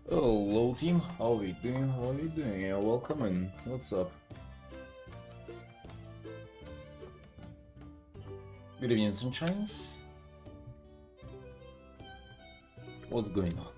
Hello team, how are you doing? How are you doing? Yeah, welcome in. What's up? Good evening, sunshines. What's going on?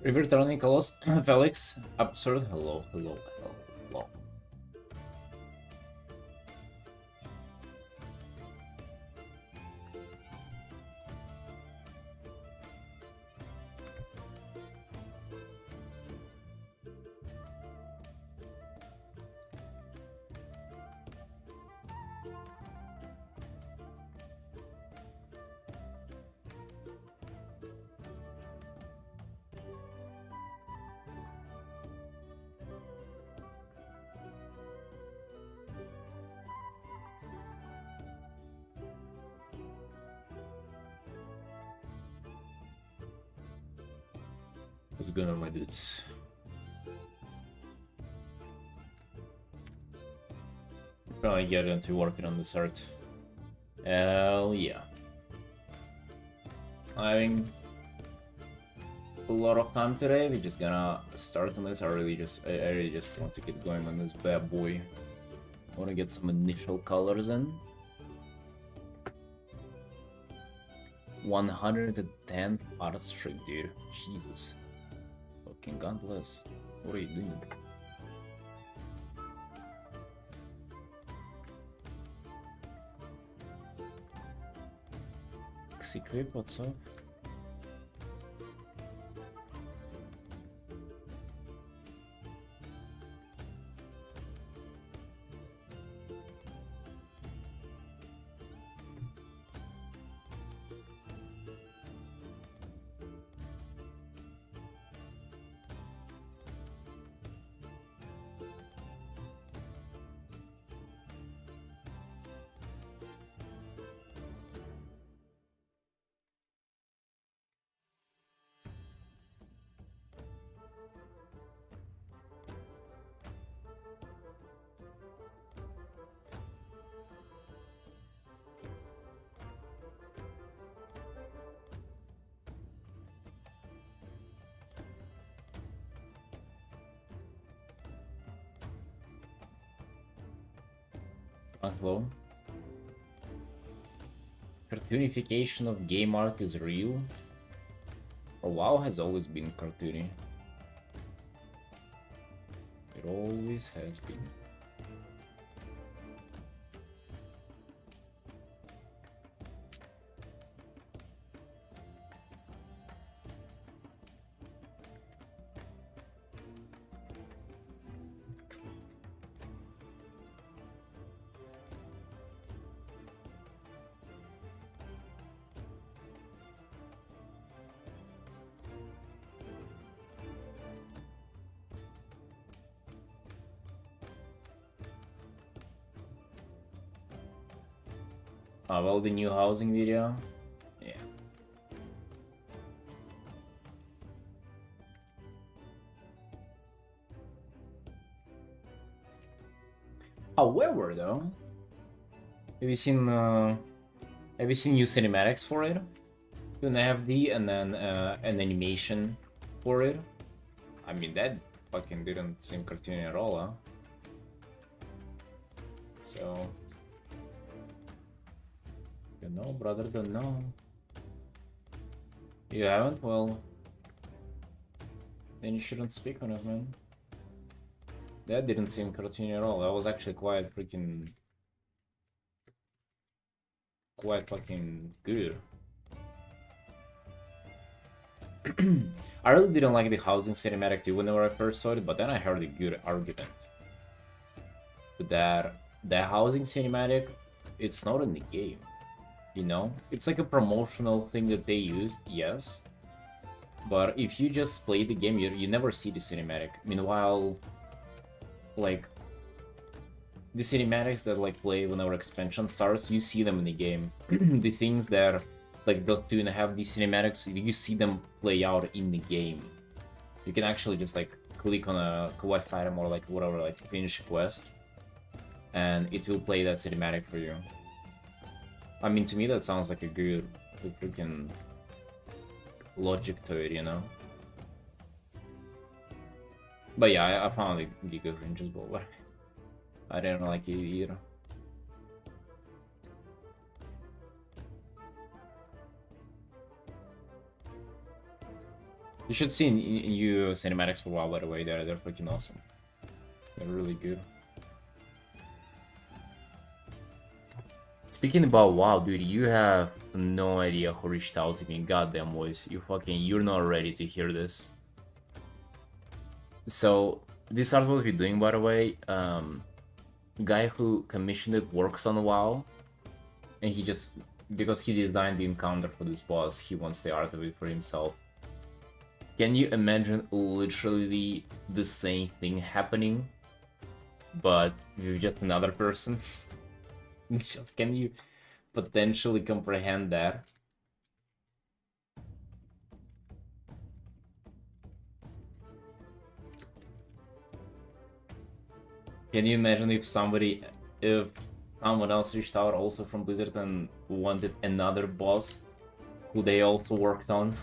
Return Nicholas, Felix, absurd. Hello. What's going on, my dudes? Probably get into working on this art. Hell yeah. Having a lot of time today. We're just gonna start on this. I really just want to get going on this bad boy. I want to get some initial colors in. 110 art streak, dude. Jesus. Fucking God bless. What are you doing? Secret, what's up? Hello. Cartoonification of game art is real. Or WoW has always been cartoony. It always has been. Well, the new housing video. Yeah. However, though, have you seen new cinematics for it? An FD and then an animation for it. I mean, that fucking didn't seem cartoony at all, huh? So. You know, brother, don't know. You haven't? Well, then you shouldn't speak on it, man. That didn't seem cartoony at all. That was actually quite freaking... quite fucking good. I really didn't like the housing cinematic too whenever I first saw it, but then I heard a good argument that the housing cinematic, it's not in the game, you know? It's like a promotional thing that they used, yes, but if you just play the game, you never see the cinematic. Meanwhile, like, the cinematics that like play whenever expansion starts, you see them in the game. The things that like those 2.5D cinematics, you see them play out in the game. You can actually just like click on a quest item or like whatever, like finish a quest, and it will play that cinematic for you. I mean, to me that sounds like a good freaking logic to it, you know? But yeah, I found the good ranges, but what? I didn't like it either. You should see new cinematics for WoW, by the way. They're freaking awesome. They're really good. Speaking about WoW, dude, you have no idea who reached out to me. Goddamn voice, you're not ready to hear this. So this art what we're doing, by the way. Guy who commissioned it works on WoW, and he just, because he designed the encounter for this boss, he wants the art of it for himself. Can you imagine literally the same thing happening, but with just another person? Just, can you potentially comprehend that? Can you imagine if someone else reached out also from Blizzard and wanted another boss who they also worked on?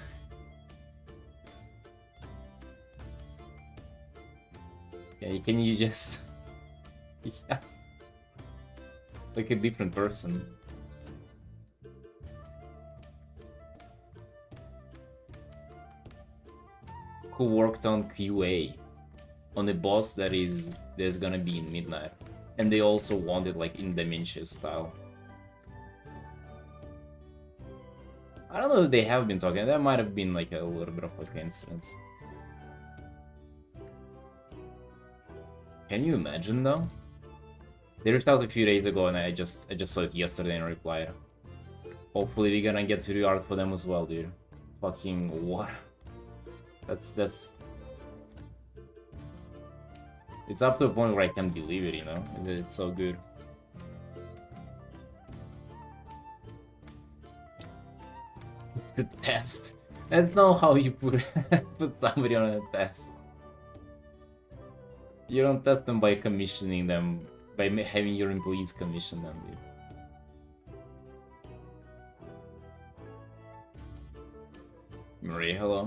Yeah, can you just... Yes. Like a different person. Who worked on QA on a boss there's gonna be in Midnight, and they also wanted like in Dementia style. I don't know if they have been talking. That might have been like a little bit of like an incident. Can you imagine though? They reached out a few days ago, and I just saw it yesterday and replied. Hopefully we're gonna get to do art for them as well, dude. Fucking what? That's... It's up to a point where I can't believe it, you know? It's so good. The test. That's not how you put somebody on a test. You don't test them by commissioning them, by having your employees commission them, dude. Maria, hello.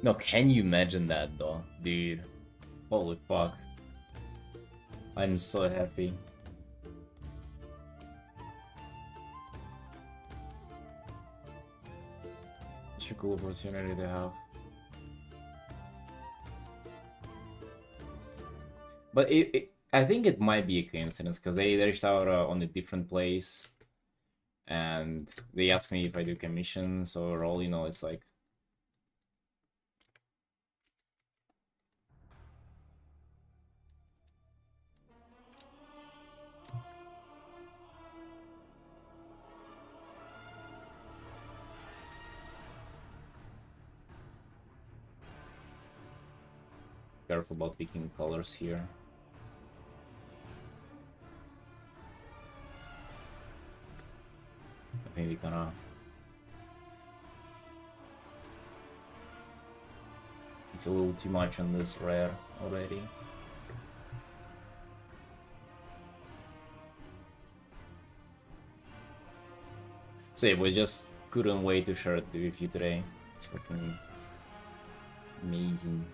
No, can you imagine that though, dude? Holy fuck. I'm so happy. Such a cool opportunity to have. But I think it might be a coincidence, because they reached out on a different place, and they asked me if I do commissions or all, you know, it's like... Careful about picking colors here. I think we're gonna... It's a little too much on this rare already. So yeah, we just couldn't wait to share it with you today. It's freaking amazing.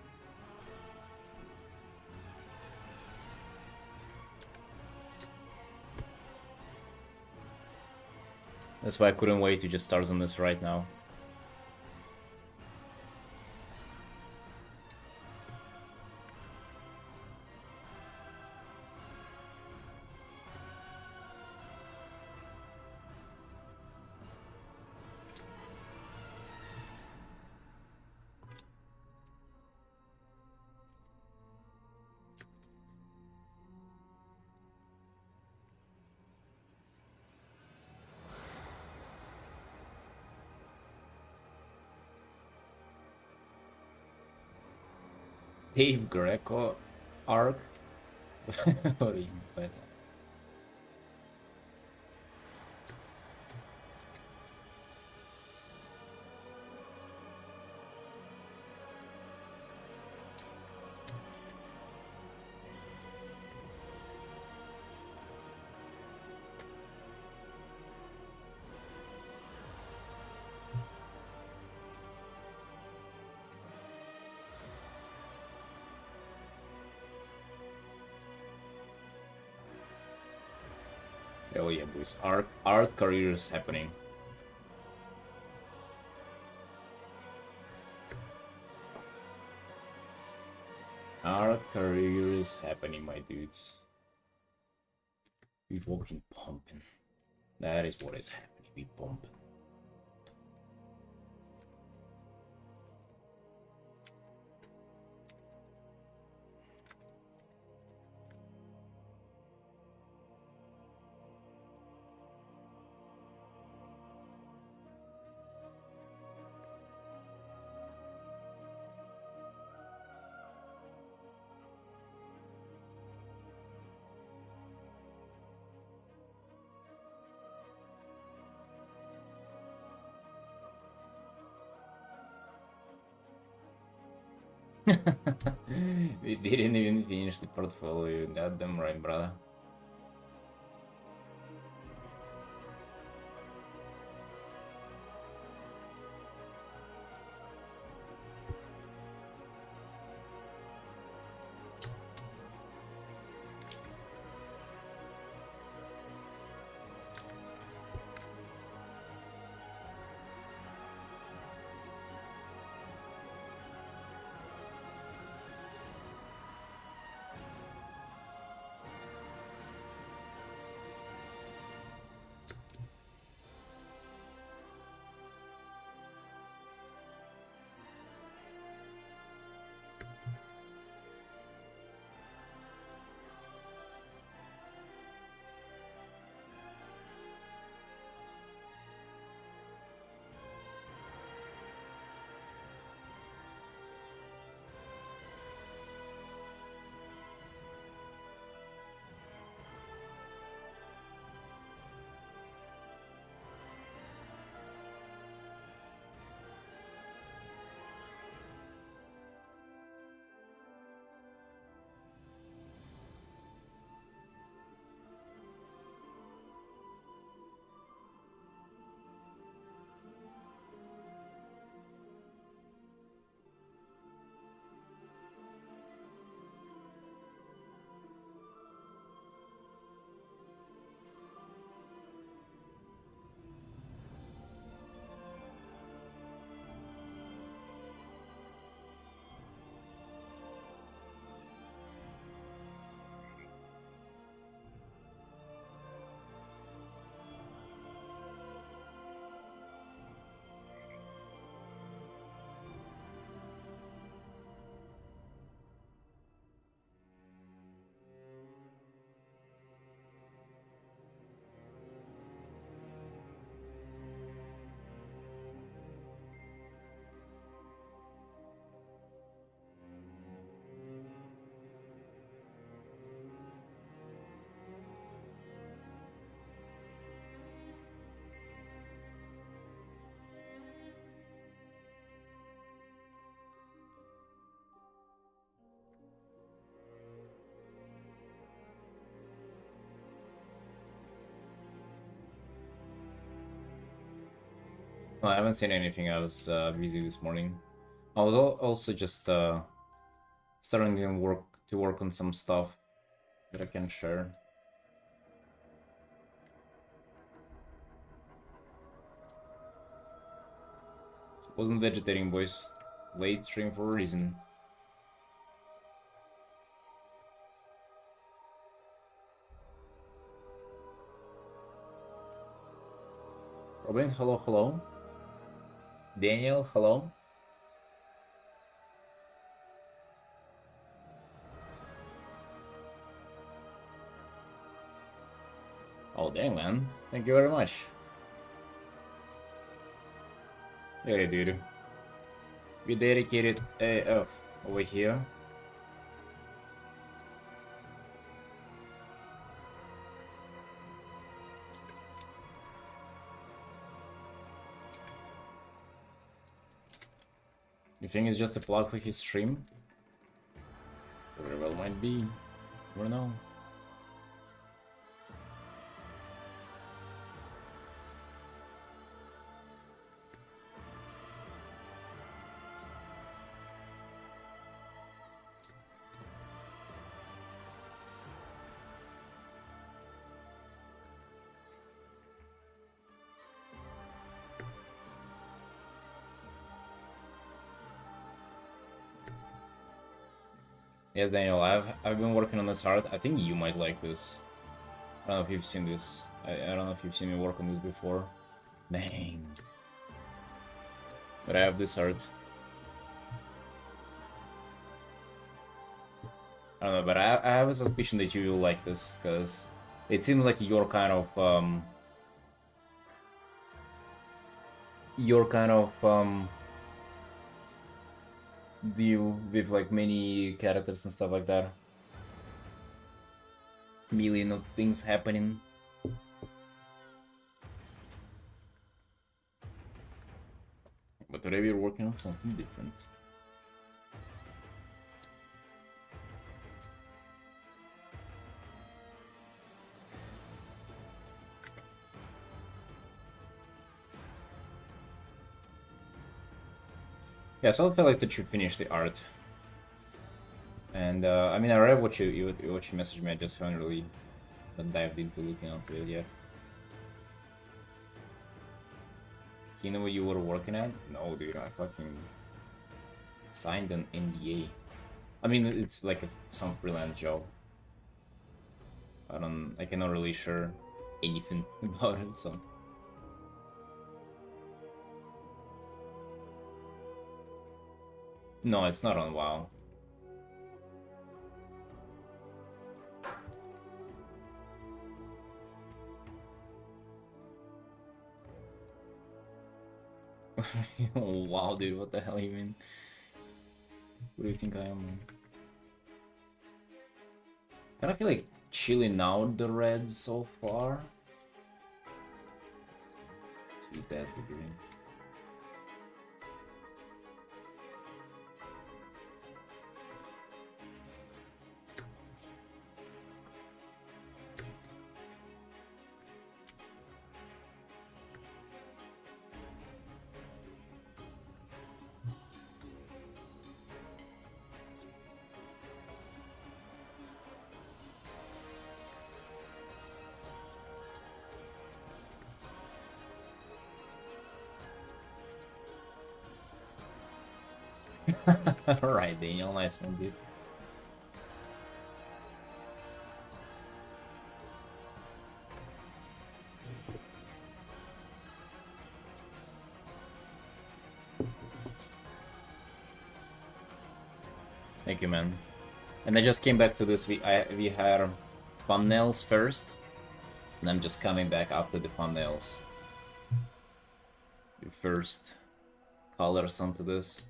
That's why I couldn't wait to just start on this right now. Dave Greco arc? What do you mean by that? Oh yeah, boys. Art career is happening. Art career is happening, my dudes. We fucking pumping. That is what is happening. We pumping. We didn't even finish the portfolio. Goddamn right, brother. Well, I haven't seen anything. I was busy this morning. I was also just starting to work on some stuff that I can share. Wasn't vegetating, boys. Late stream for a reason. Robin, hello, hello. Daniel, hello. Oh, dang, man. Thank you very much. Yeah, dude. We dedicated AF over here. You think it's just a plug for his stream? Very well might be. Never know. Yes, Daniel, I've been working on this art. I think you might like this. I don't know if you've seen this. I don't know if you've seen me work on this before. Dang. But I have this art. I don't know, but I have a suspicion that you will like this, because it seems like your kind of deal with like many characters and stuff like that. Million of things happening. But today we're working on something different. Yeah, so I feel like that you finish the art. And I mean, I read what you messaged me. I just haven't really dived into looking onto it yet. You know what you were working at? No, dude, I fucking signed an NDA. I mean, it's like some freelance job. I cannot really share anything about it, so. No, it's not on WoW. Wow, dude, what the hell you mean? What do you think I am, man? I kind of feel like chilling out the reds so far. To be that degree. Alright, Daniel, nice one, dude. Thank you, man. And I just came back to this. We had thumbnails first, and I'm just coming back after the thumbnails. The first colors onto this.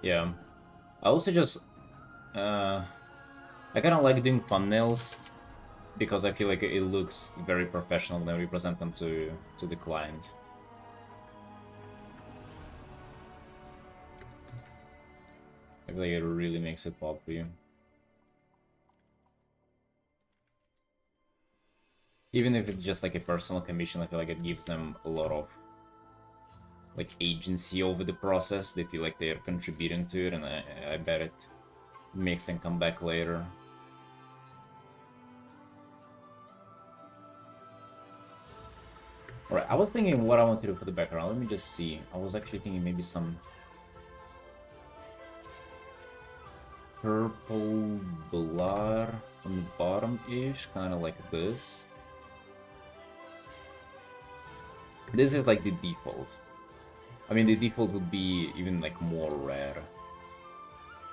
Yeah, I also just I kind of like doing thumbnails because I feel like it looks very professional when we present them to the client. I feel like it really makes it pop for you. Even if it's just like a personal commission, I feel like it gives them a lot of like agency over the process. They feel like they are contributing to it, and I bet it makes them come back later. Alright, I was thinking what I want to do for the background. Let me just see. I was actually thinking maybe some purple blur on the bottom-ish, kind of like this. This is like the default. I mean, the default would be even like more rare.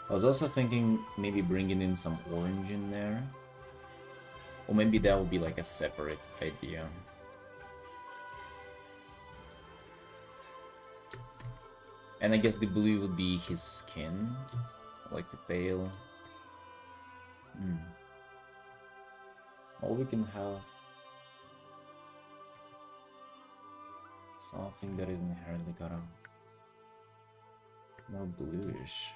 I was also thinking maybe bringing in some orange in there. Or maybe that would be like a separate idea. And I guess the blue would be his skin. Like the pale. Or we can have something that is inherently kind of more bluish.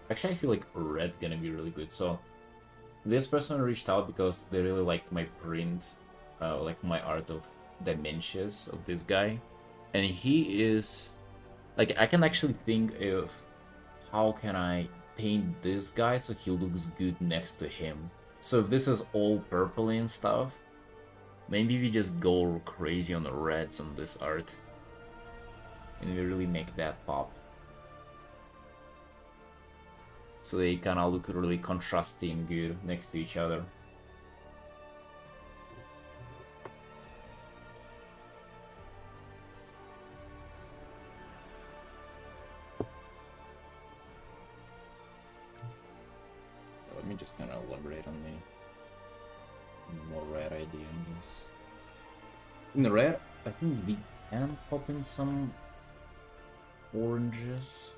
Actually, I feel like red gonna be really good. So this person reached out because they really liked my print, like my art of dementias of this guy, and he is like, I can actually think of how can I paint this guy so he looks good next to him. So if this is all purple and stuff, maybe we just go crazy on the reds on this art, and we really make that pop. So they kind of look really contrasting and good next to each other. Let me just kind of elaborate on the more red idea, I guess. In the red, I think we can pop in some oranges.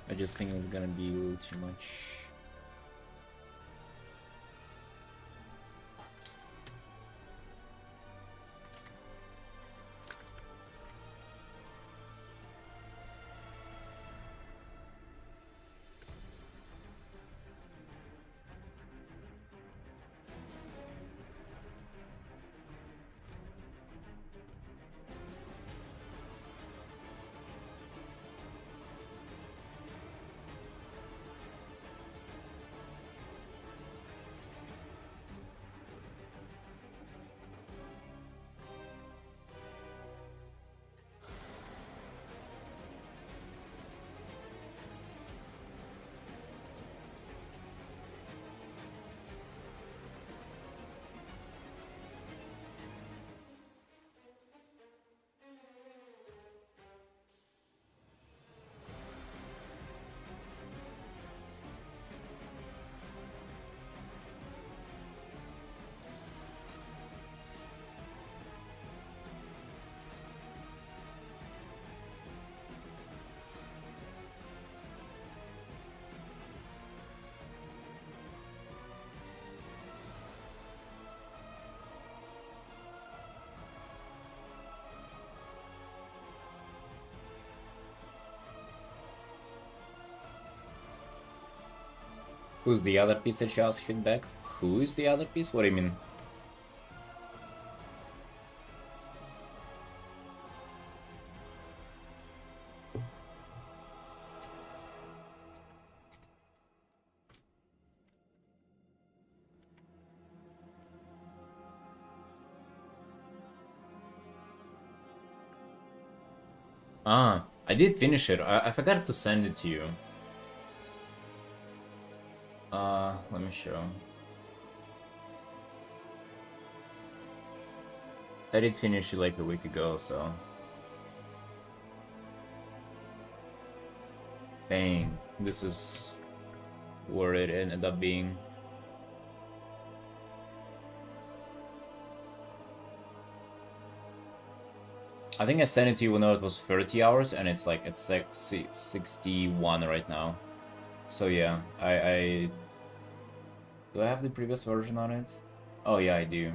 I just think it's gonna be a little too much. Who's the other piece that you asked feedback? Who is the other piece? What do you mean? Ah, I did finish it. I forgot to send it to you. Let me show. I did finish it like a week ago, so. Dang, this is where it ended up being. I think I sent it to you when it was 30 hours, and it's like it's like 61 right now. So yeah, I do I have the previous version on it? Oh yeah, I do.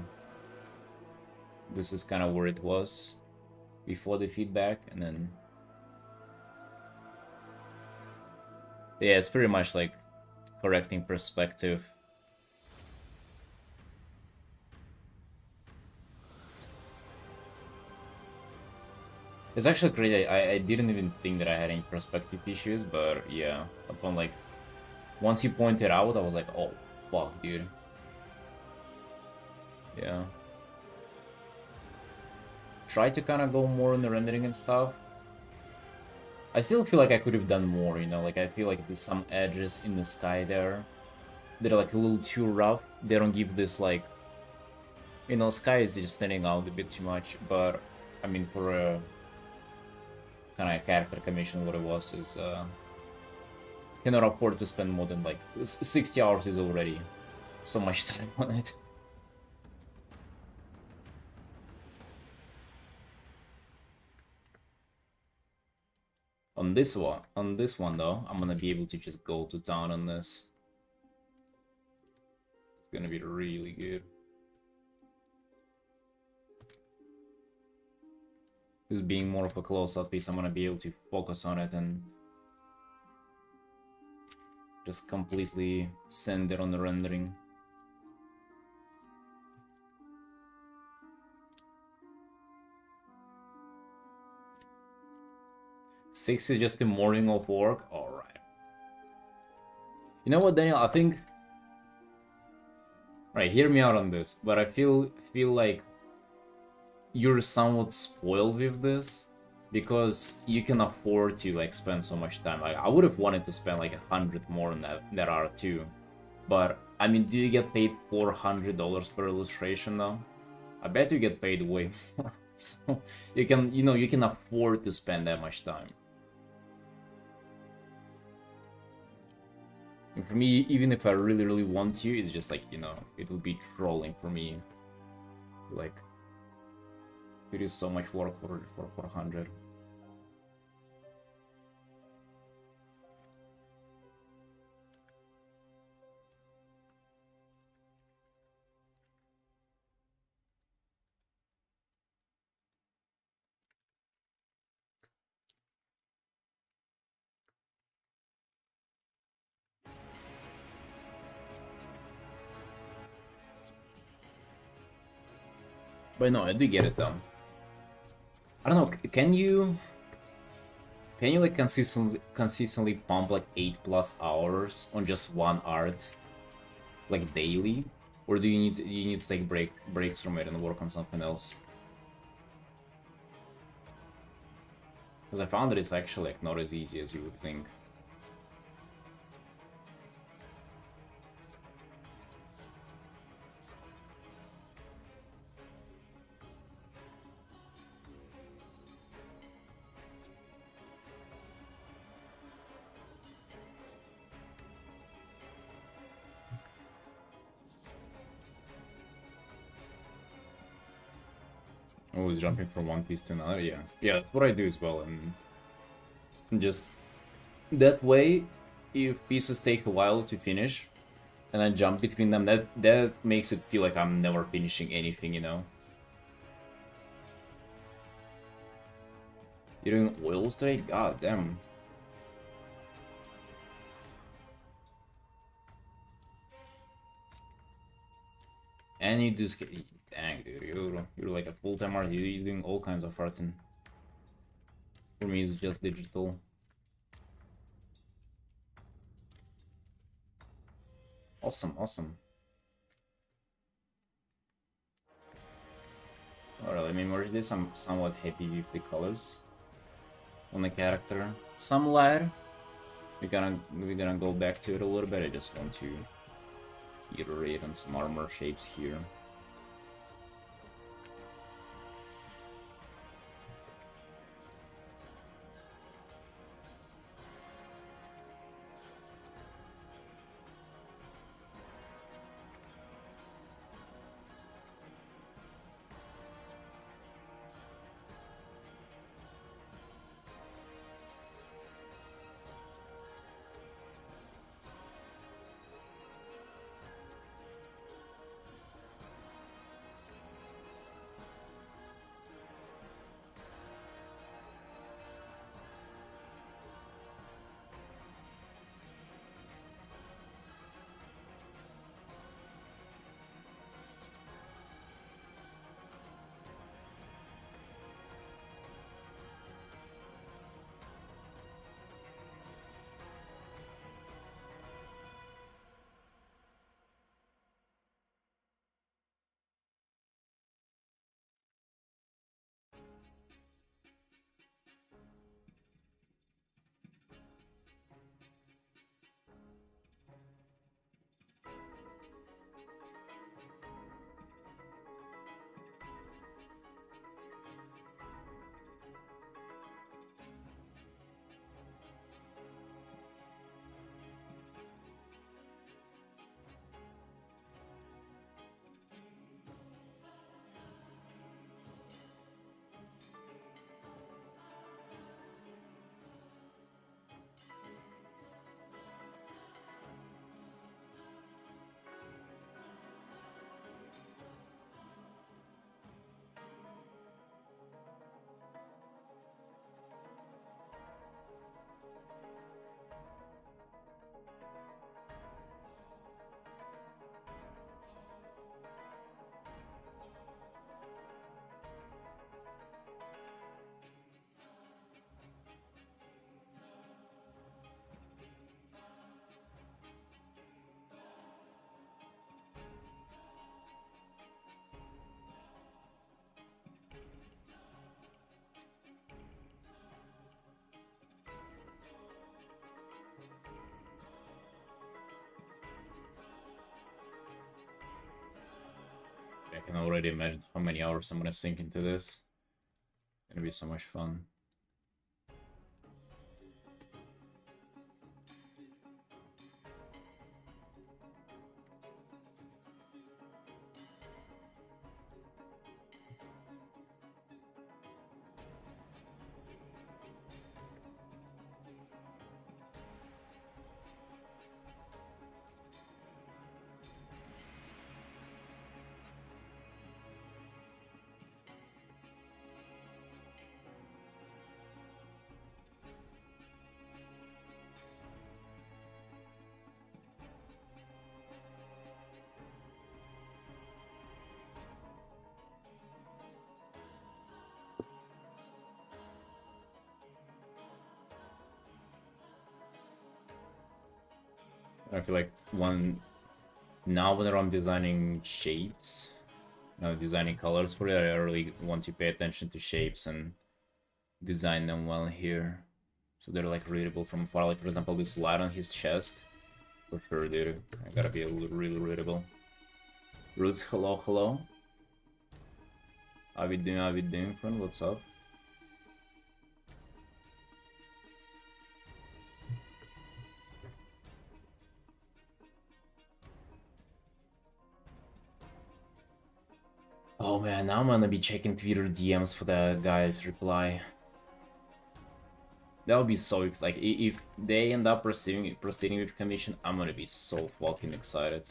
This is kind of where it was before the feedback, and then yeah, it's pretty much like correcting perspective It's actually crazy. I didn't even think that I had any perspective issues, but yeah, upon like once you pointed out, I was like, oh fuck, dude. Yeah. Try to kind of go more in the rendering and stuff. I still feel like I could have done more, you know, like I feel like there's some edges in the sky there that are like a little too rough. They don't give this like, you know, sky is just standing out a bit too much, but I mean for a kind of character commission, what it was is cannot afford to spend more than like 60 hours is already so much time on it. On this one though, I'm gonna be able to just go to town on this. It's gonna be really good. This being more of a close-up piece, I'm gonna be able to focus on it and just completely send it on the rendering. Six is just the morning of work. All right. You know what, Daniel? I think. Right, hear me out on this. But I feel like you're somewhat spoiled with this because you can afford to like spend so much time. Like I would have wanted to spend like 100 more on that art too. But I mean, do you get paid $400 per illustration now? I bet you get paid way more. So you can, you know, you can afford to spend that much time. And for me, even if I really, really want to, it's just like, you know, it will be trolling for me. Like, to do so much work for 400. But no, I do get it though. I don't know, can you like consistently pump like 8+ hours on just one art, like daily, or do you need to take breaks from it and work on something else? Because I found that it's actually like not as easy as you would think. Always jumping from one piece to another, yeah. Yeah, that's what I do as well, and just that way, if pieces take a while to finish, and I jump between them, that makes it feel like I'm never finishing anything, you know? You're doing oils today? God damn. And you do dang, dude, you're like a full-time artist. You're doing all kinds of art, and for me, it's just digital. Awesome, awesome. Alright, let me merge this. I'm somewhat happy with the colors on the character. Some light. We're gonna go back to it a little bit. I just want to iterate on some armor shapes here. I can already imagine how many hours I'm gonna sink into this. It's gonna be so much fun. I feel like now whenever I'm designing shapes, designing colors for it, I really want to pay attention to shapes and design them well here, so they're like readable from afar. Like for example, this light on his chest, for sure, dude. I gotta be really readable. Roots, hello, hello. How we doing, friend? What's up? Oh man, now I'm gonna be checking Twitter DMs for the guy's reply. That would be so like if they end up proceeding with commission, I'm gonna be so fucking excited.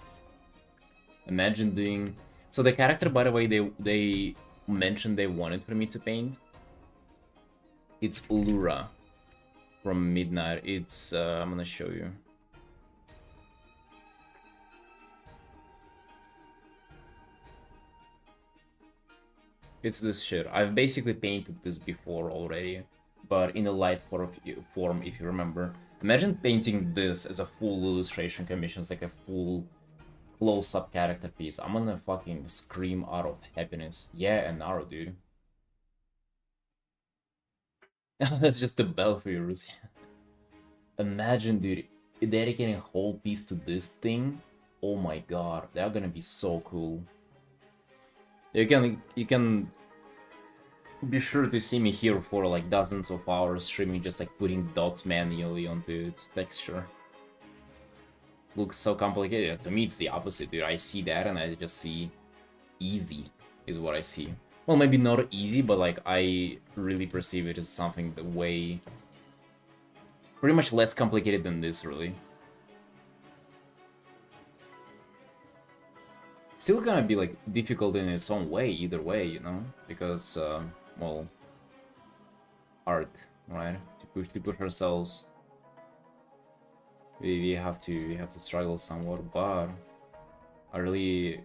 Imagine doing so. The character, by the way, they mentioned they wanted for me to paint. It's Ulura from Midnight. It's I'm gonna show you. It's this shit. I've basically painted this before already, but in a light form, if you remember. Imagine painting this as a full illustration commission, it's like a full close-up character piece. I'm gonna fucking scream out of happiness. Yeah, and Naru, dude. That's just the bell for you, Rusi. Imagine, dude, dedicating a whole piece to this thing. Oh my god, they're gonna be so cool. You can be sure to see me here for like dozens of hours streaming, just like putting dots manually onto its texture. Looks so complicated. To me, it's the opposite, dude. I see that and I just see easy is what I see. Well, maybe not easy, but like I really perceive it as something that way pretty much less complicated than this, really. Still gonna be like difficult in its own way, either way, you know, because well, art, right? To push ourselves, we have to struggle somewhat, but I really,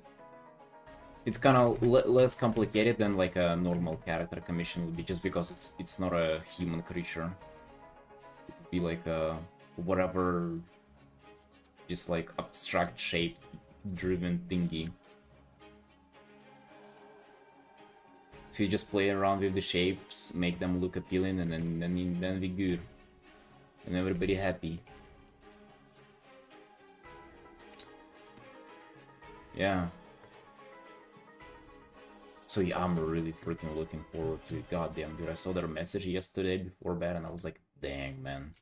it's kind of less complicated than like a normal character commission would be, just because it's not a human creature. It would be like a whatever, just like abstract shape driven thingy. So you just play around with the shapes, make them look appealing, and then we good, and everybody happy. Yeah. So yeah, I'm really freaking looking forward to it. Goddamn, dude, I saw their message yesterday before bed, and I was like, dang, man.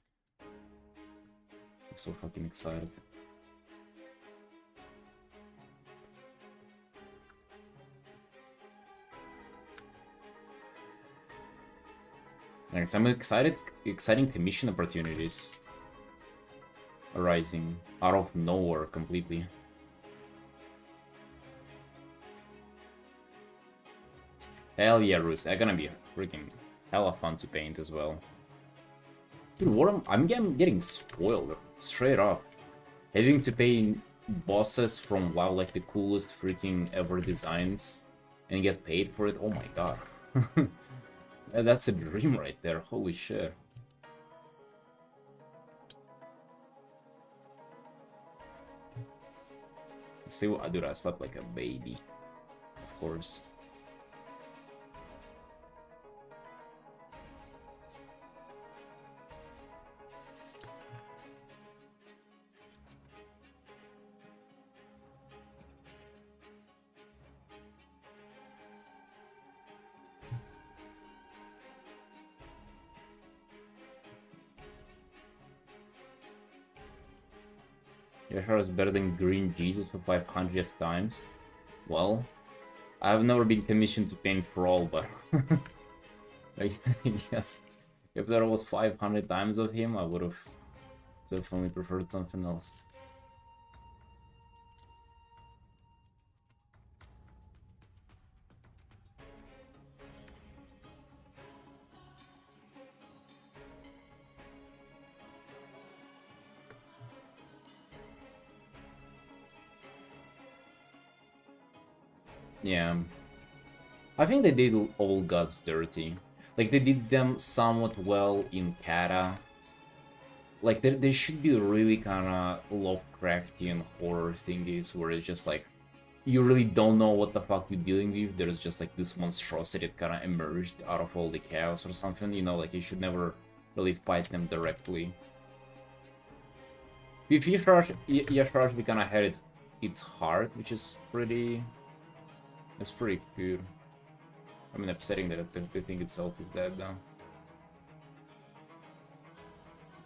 I'm so fucking excited. Thanks. I'm exciting commission opportunities arising out of nowhere completely. Hell yeah, Roos. They're gonna be freaking hella fun to paint as well. Dude, I'm getting spoiled straight up. Having to paint bosses from WoW, like the coolest freaking ever designs, and get paid for it. Oh my god. That's a dream right there. Holy shit. Still, dude, I slept like a baby. Of course. Yashar is better than Green Jesus for 500 times. Well, I've never been commissioned to paint Crawl, but I guess if there was 500 times of him, I would have definitely preferred something else. Yeah, I think they did all gods dirty. Like, they did them somewhat well in Kata. Like, there should be really kind of Lovecraftian horror thingies where it's just like, you really don't know what the fuck you're dealing with. There's just like this monstrosity that kind of emerged out of all the chaos or something, you know, like you should never really fight them directly. With Yasharaj, we kind of had its heart, which is pretty... It's pretty cool. I mean, upsetting that the thing itself is dead, though.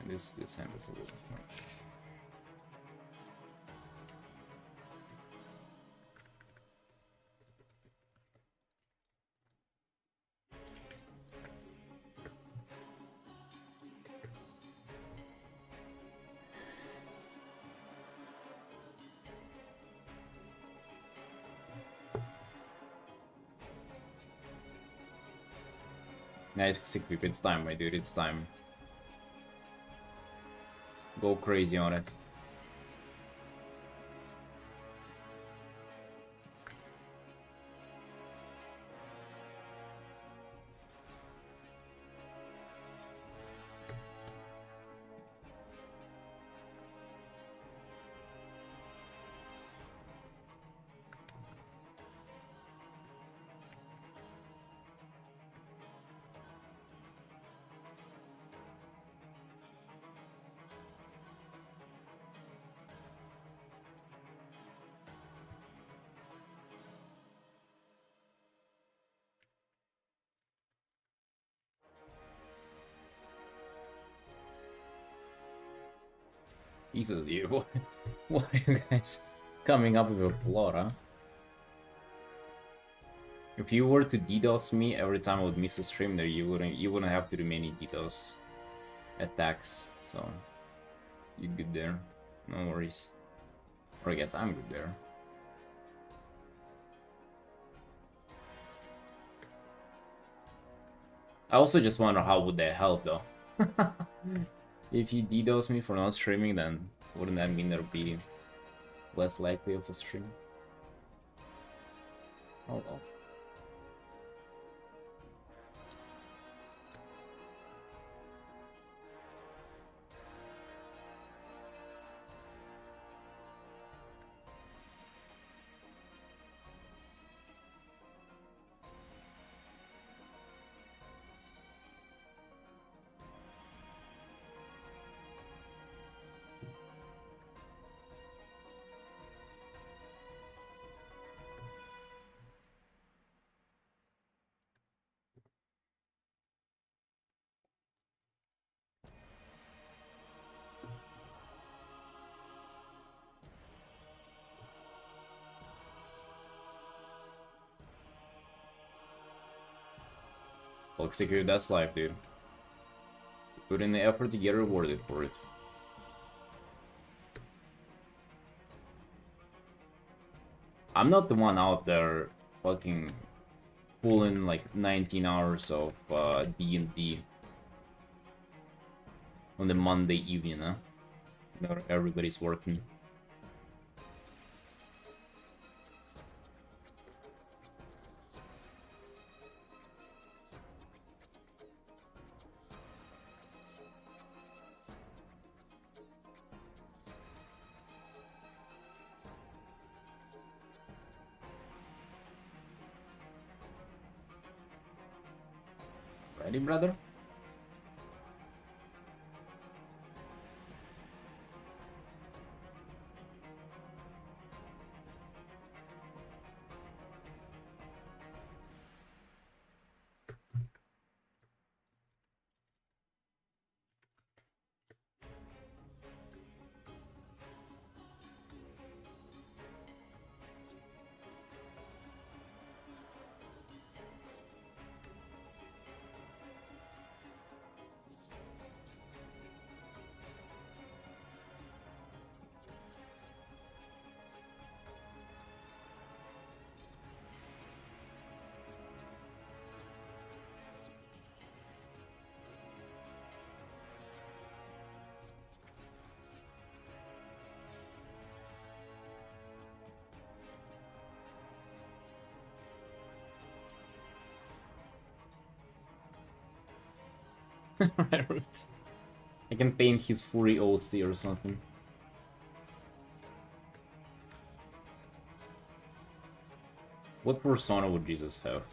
And this hand is a little much. Nice equip, it's time, my dude, it's time. Go crazy on it. Jesus, you. What are you guys coming up with a plot, huh? If you were to DDoS me every time I would miss a stream there, you wouldn't have to do many DDoS attacks, so you're good there. No worries. Or I guess I'm good there. I also just wonder how would that help though. If you DDoS me for not streaming, then wouldn't that mean there'll be less likely of a stream? Oh well. Well, execute, that's life, dude. Put in the effort to get rewarded for it. I'm not the one out there fucking pulling like 19 hours of D&D on the Monday evening, huh? Not everybody's working. Ready, brother? Right, roots. I can paint his Fury OC or something. What persona would Jesus have?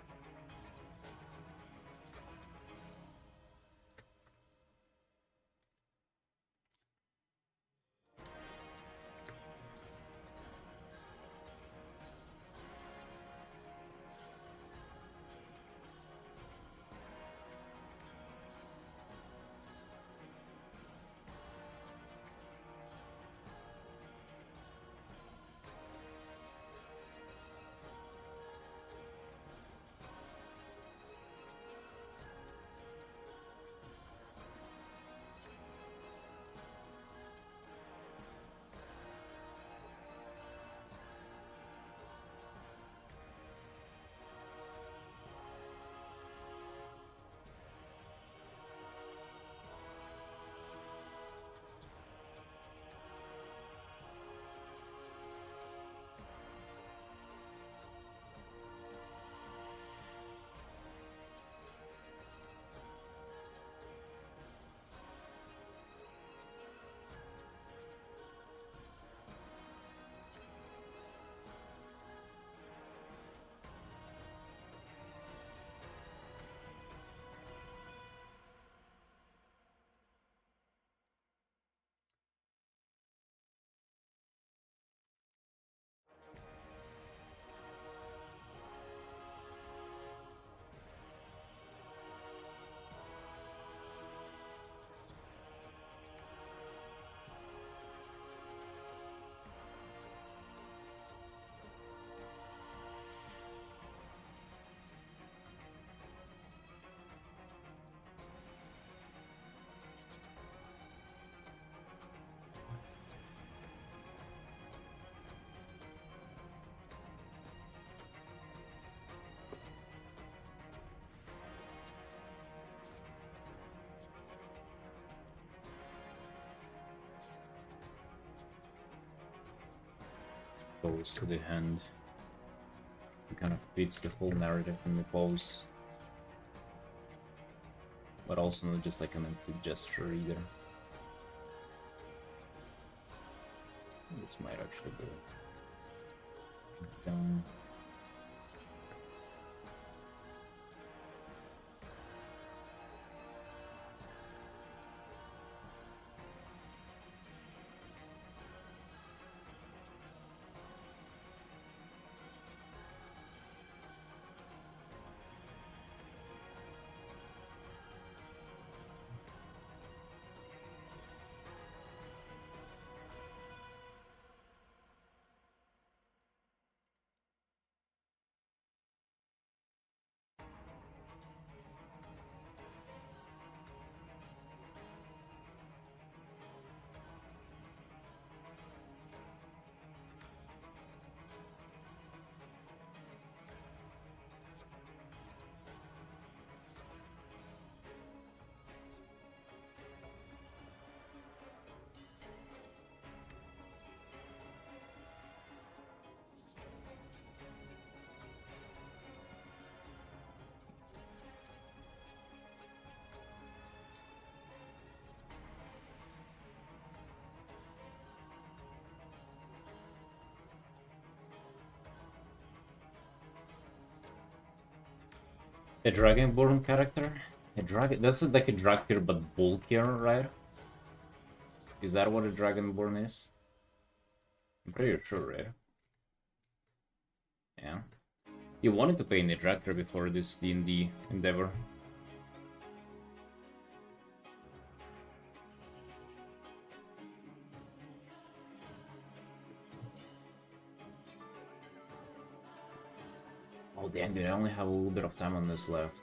Goes to the hand. It kind of fits the whole narrative in the pose. But also not just like an empty gesture either. This might actually be down. A Dragonborn character? A dragon? That's like a Dractyr but bulkier, right? Is that what a Dragonborn is? I'm pretty sure, right? Yeah. You wanted to paint a Dractyr before this D&D endeavor. Oh damn, dude, I only have a little bit of time on this left.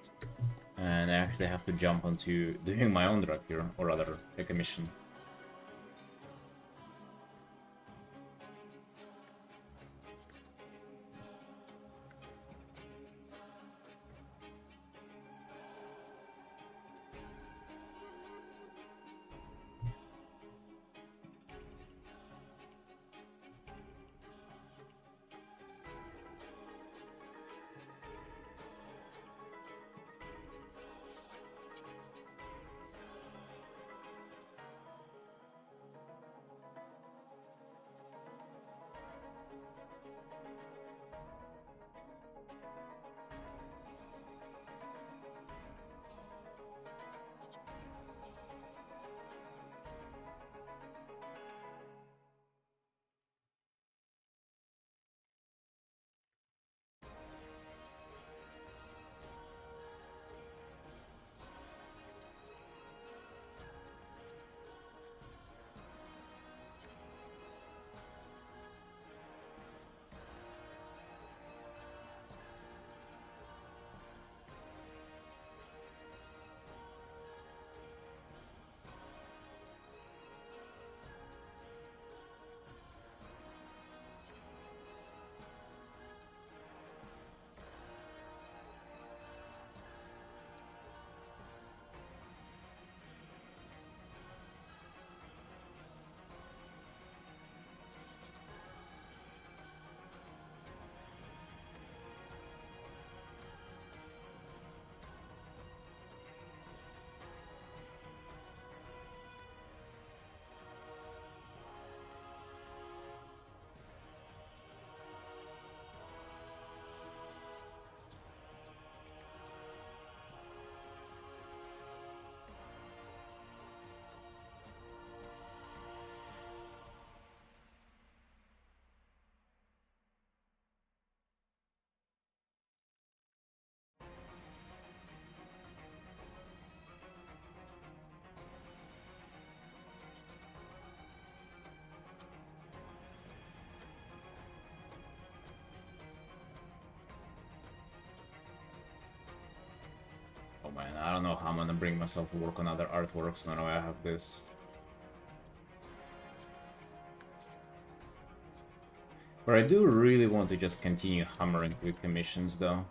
And I actually have to jump onto doing my own Dractyr, or rather, take a mission. don't know how I'm gonna bring myself to work on other artworks now I have this. But I do really want to just continue hammering with commissions, though.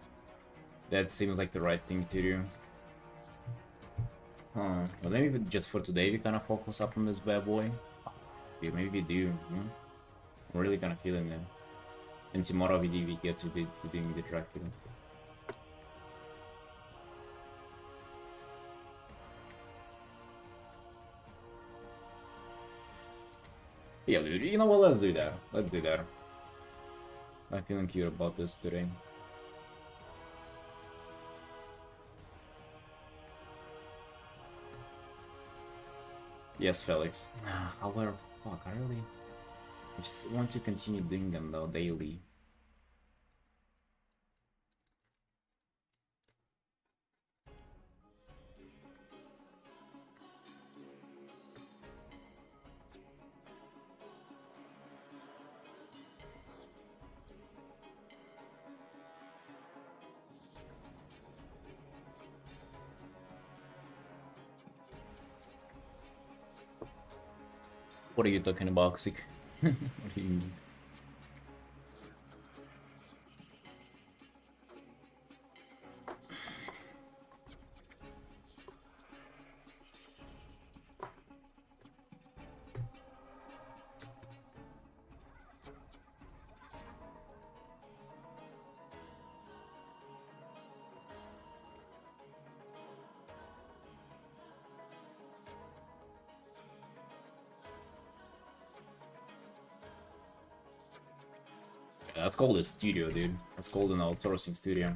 That seems like the right thing to do. Huh. Well, maybe just for today we kind of focus up on this bad boy. Yeah, maybe we do. I'm really kind of feeling it. And tomorrow we get to doing the Dracula. Yeah, dude, you know what? Let's do that. Let's do that. I'm feeling cute about this today. Yes, Felix. However, fuck, I just want to continue doing them though daily. What are you talking about, Xic? What do you mean? That's called a studio, dude. That's called an outsourcing studio.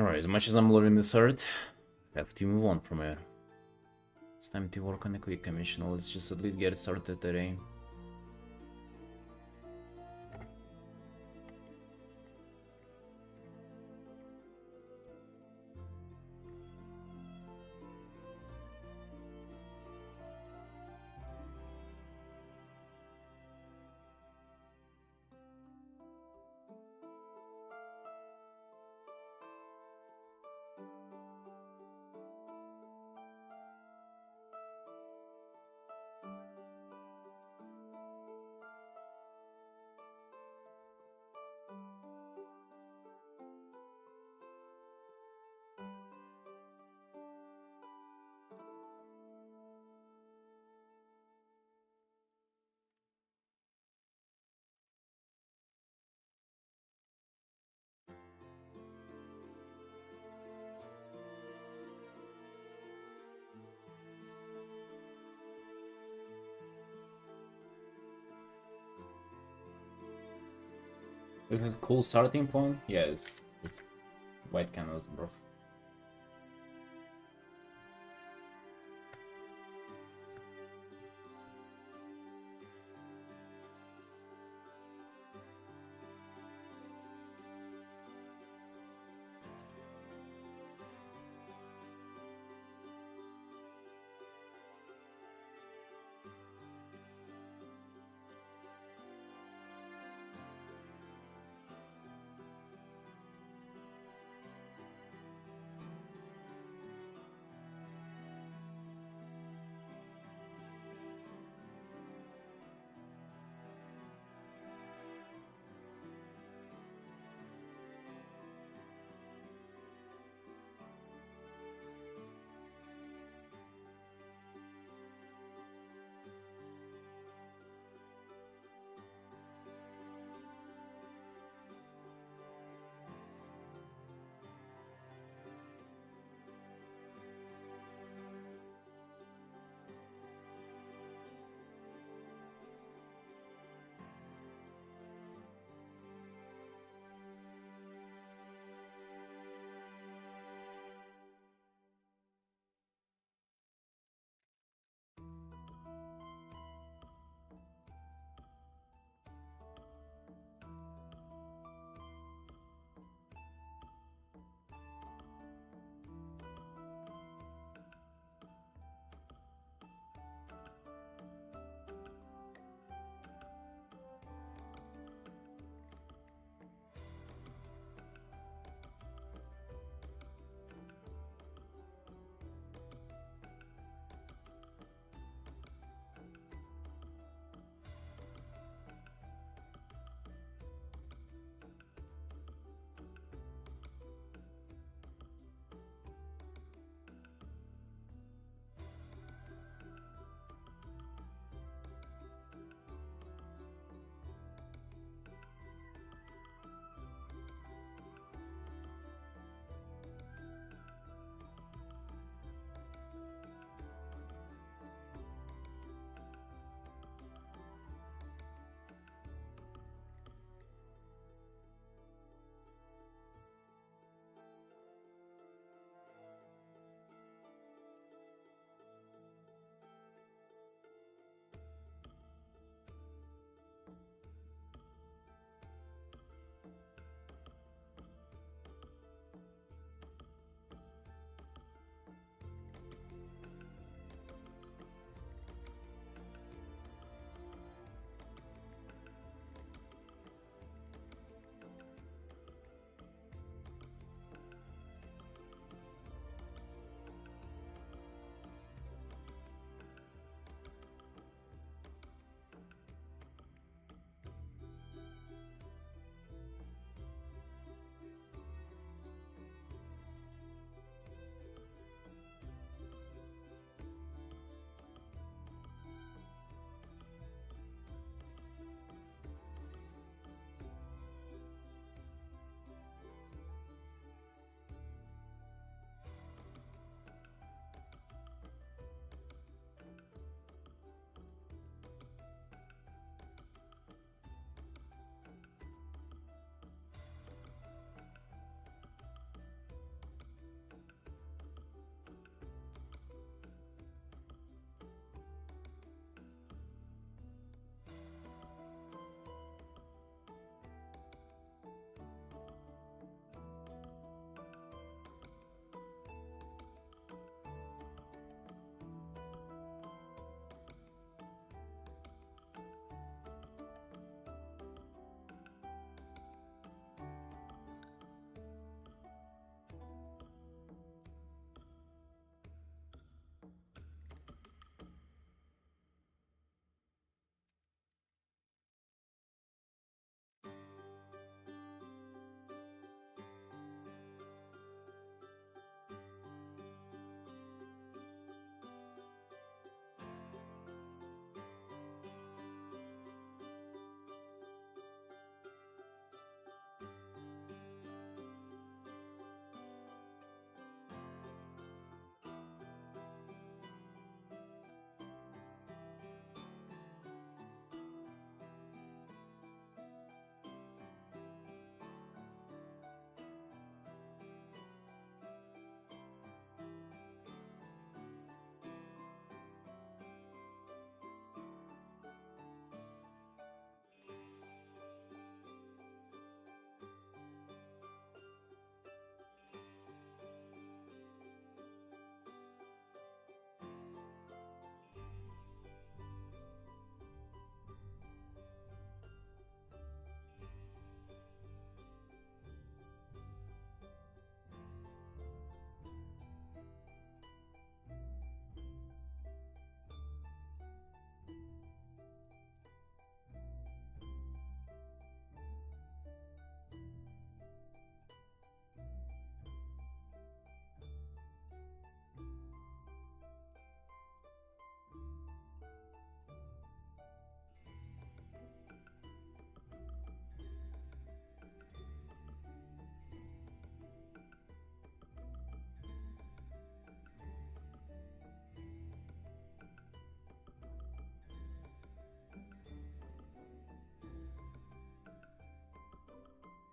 Alright, as much as I'm loving this art, I have to move on from it. It's time to work on a quick commission. Let's just at least get it started today. This is a cool starting point. Yeah, it's white canvas, bro.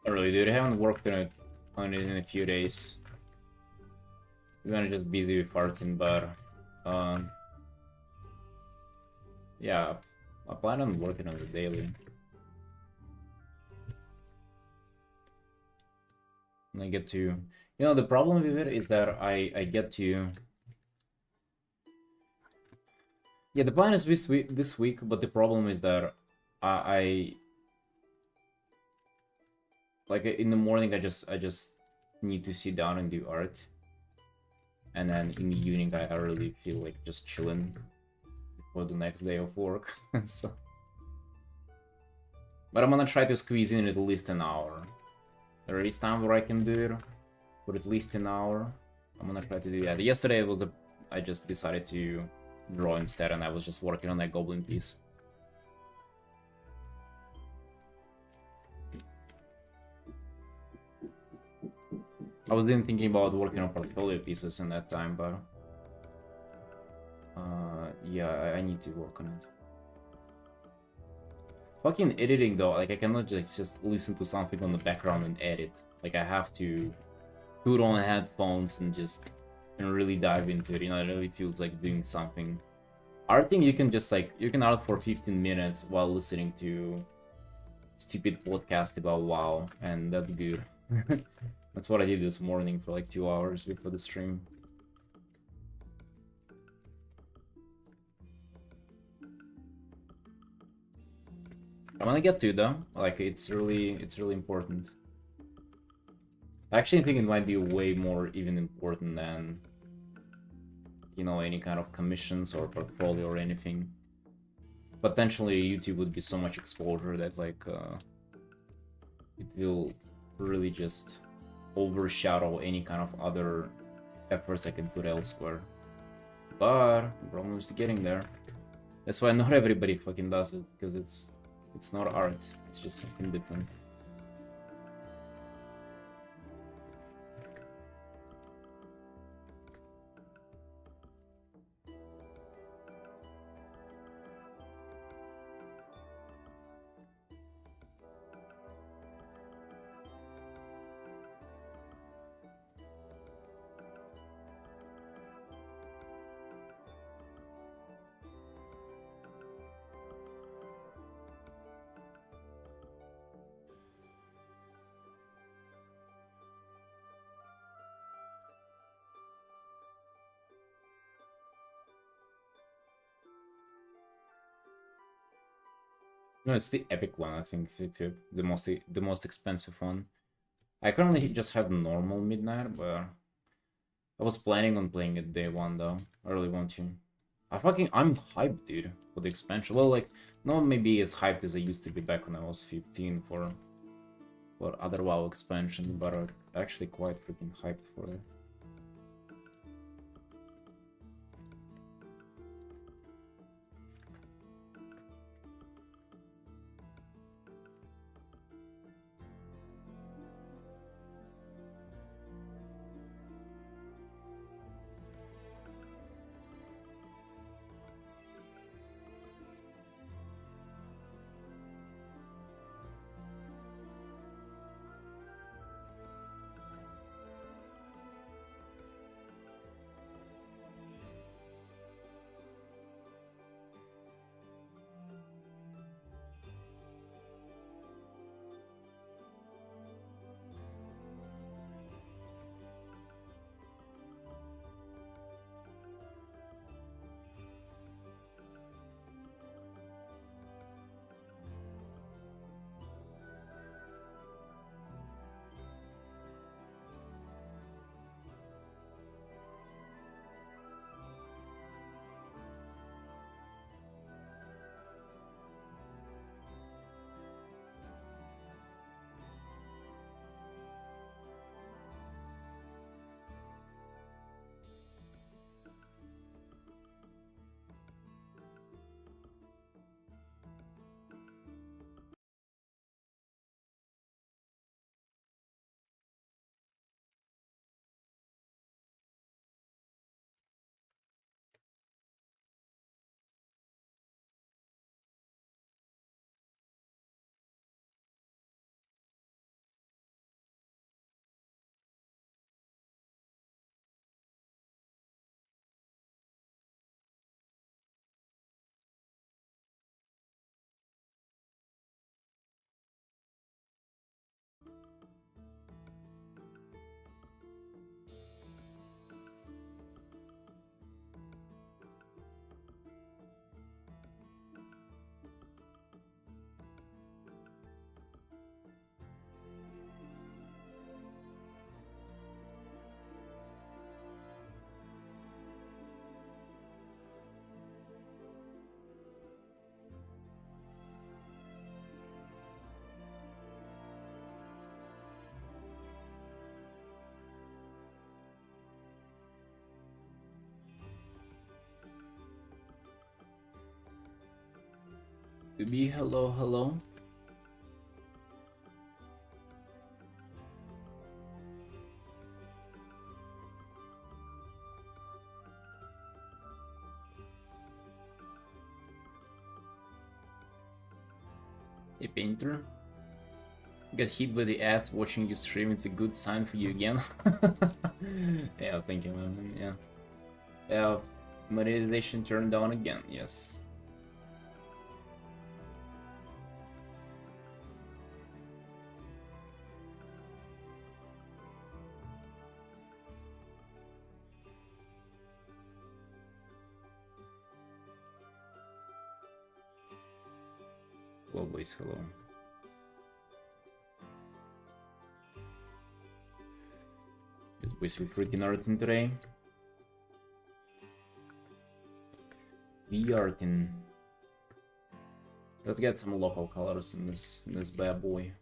Not really, dude. I haven't worked on it in a few days. We're gonna just busy with Artin, but um, yeah, I plan on working on the daily. And I get to, the problem with it is that I get to. Yeah, the plan is this week, but the problem is that I like in the morning I just need to sit down and do art, and then in the evening I really feel like just chilling for the next day of work. So, but I'm gonna try to squeeze in at least an hour. There is time where I can do it for at least an hour. I'm gonna try to do that. Yesterday I just decided to draw instead, and I was just working on that goblin piece. I was even thinking about working on portfolio pieces in that time, but yeah, I need to work on it. Fucking editing though, like I cannot just listen to something on the background and edit. Like I have to put on headphones and really dive into it. It really feels like doing something. Arting, you can just you can art for 15 minutes while listening to stupid podcast about WoW, and that's good. That's what I did this morning for like 2 hours before the stream. I'm gonna get to it though. Like it's really important. I actually think it might be way more even important than any kind of commissions or portfolio or anything. Potentially YouTube would be so much exposure that it will really just overshadow any kind of other efforts I can put elsewhere. But the problem is getting there. That's why not everybody fucking does it, because it's not art, it's just something different. No, it's the epic one, I think, the most expensive one. I currently just have normal midnight, but I was planning on playing it day one though. I really want to. I'm hyped, dude, for the expansion. Well, like, not maybe as hyped as I used to be back when I was 15 for other WoW expansion, but actually quite freaking hyped for it. Baby, hello, hello. Hey, Painter. Get hit by the ads watching you stream, it's a good sign for you again. Yeah, thank you, man. Yeah. Yeah, monetization turned on again, yes. Hello, boys, hello. Yes, boys, we freaking Artin today. The Artin. Let's get some local colors in this bad boy.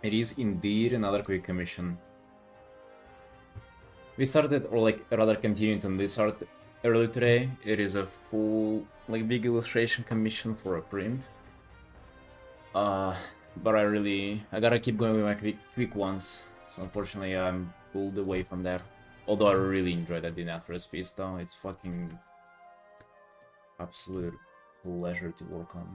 It is indeed another quick commission. We started, or like rather continued on this art early today. It is a full, like, big illustration commission for a print. But I gotta keep going with my quick ones. So unfortunately, I'm pulled away from that. Although I really enjoyed that Dinafros piece, though. It's fucking absolute pleasure to work on.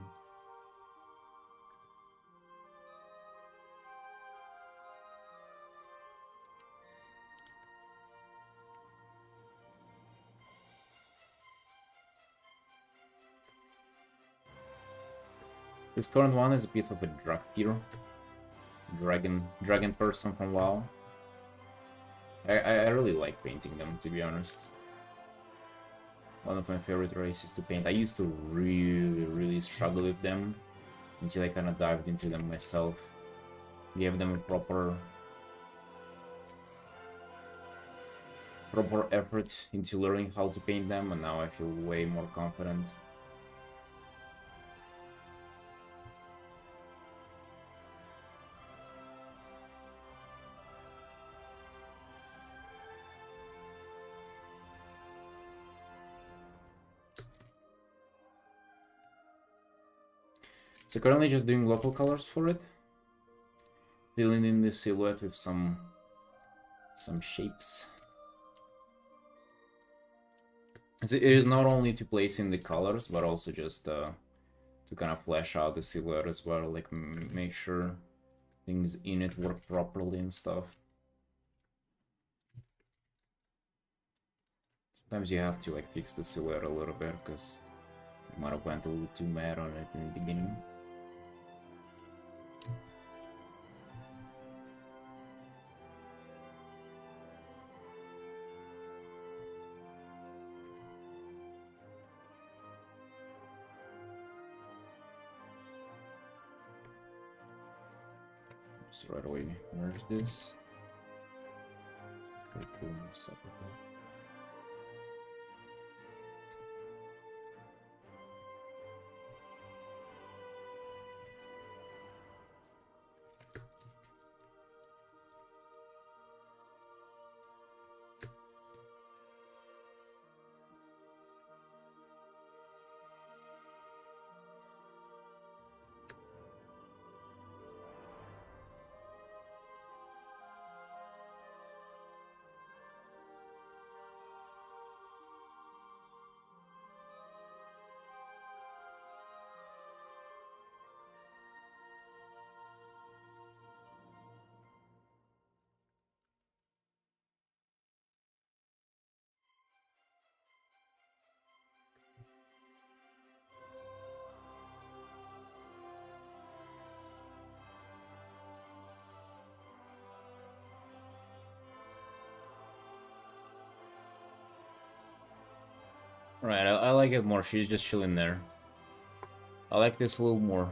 This current one is a piece of a drag hero. Dragon person from WoW. I really like painting them, to be honest. One of my favorite races to paint. I used to really struggle with them until I kind of dived into them myself. Gave them a proper effort into learning how to paint them, and now I feel way more confident. So currently just doing local colors for it. Filling in the silhouette with some shapes. It is not only to place in the colors, but also just to kind of flesh out the silhouette as well, like make sure things in it work properly and stuff. Sometimes you have to like fix the silhouette a little bit, because you might have went a little too mad on it in the beginning. So right away merge this. Very cool separately. Right, I like it more. She's just chilling there. I like this a little more.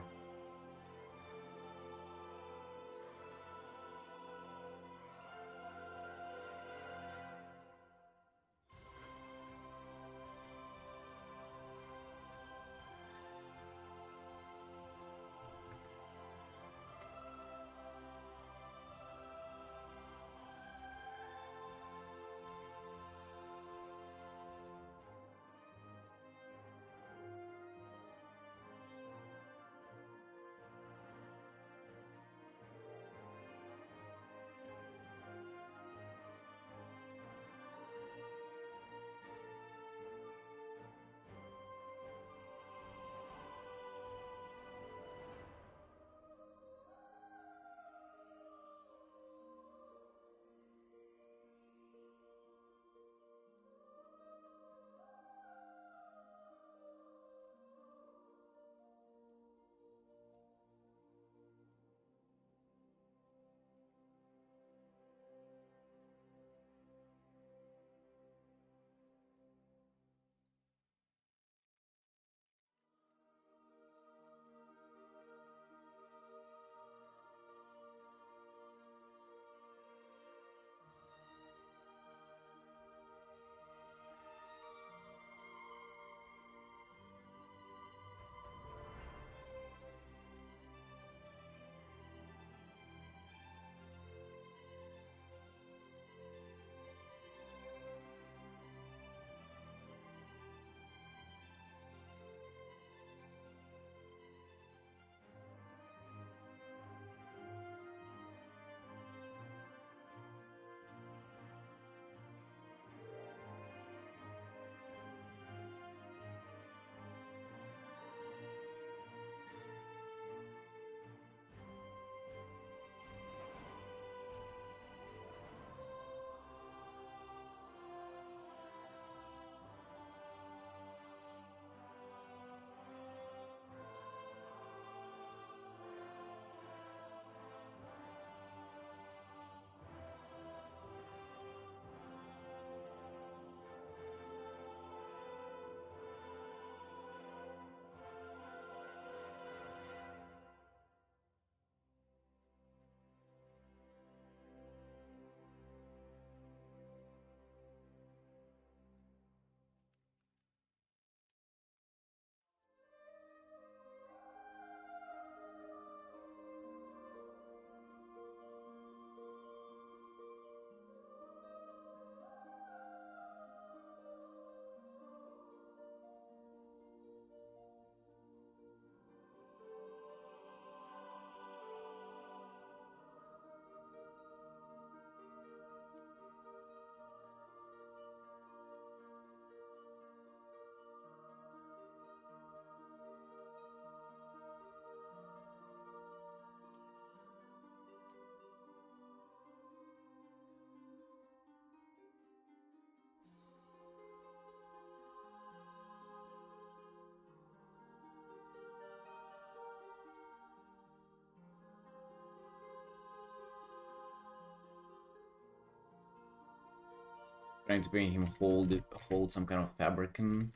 Trying to make him hold some kind of fabric in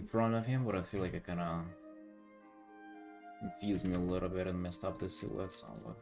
front of him, but I feel like it kind of confused me a little bit and messed up the silhouette somewhat.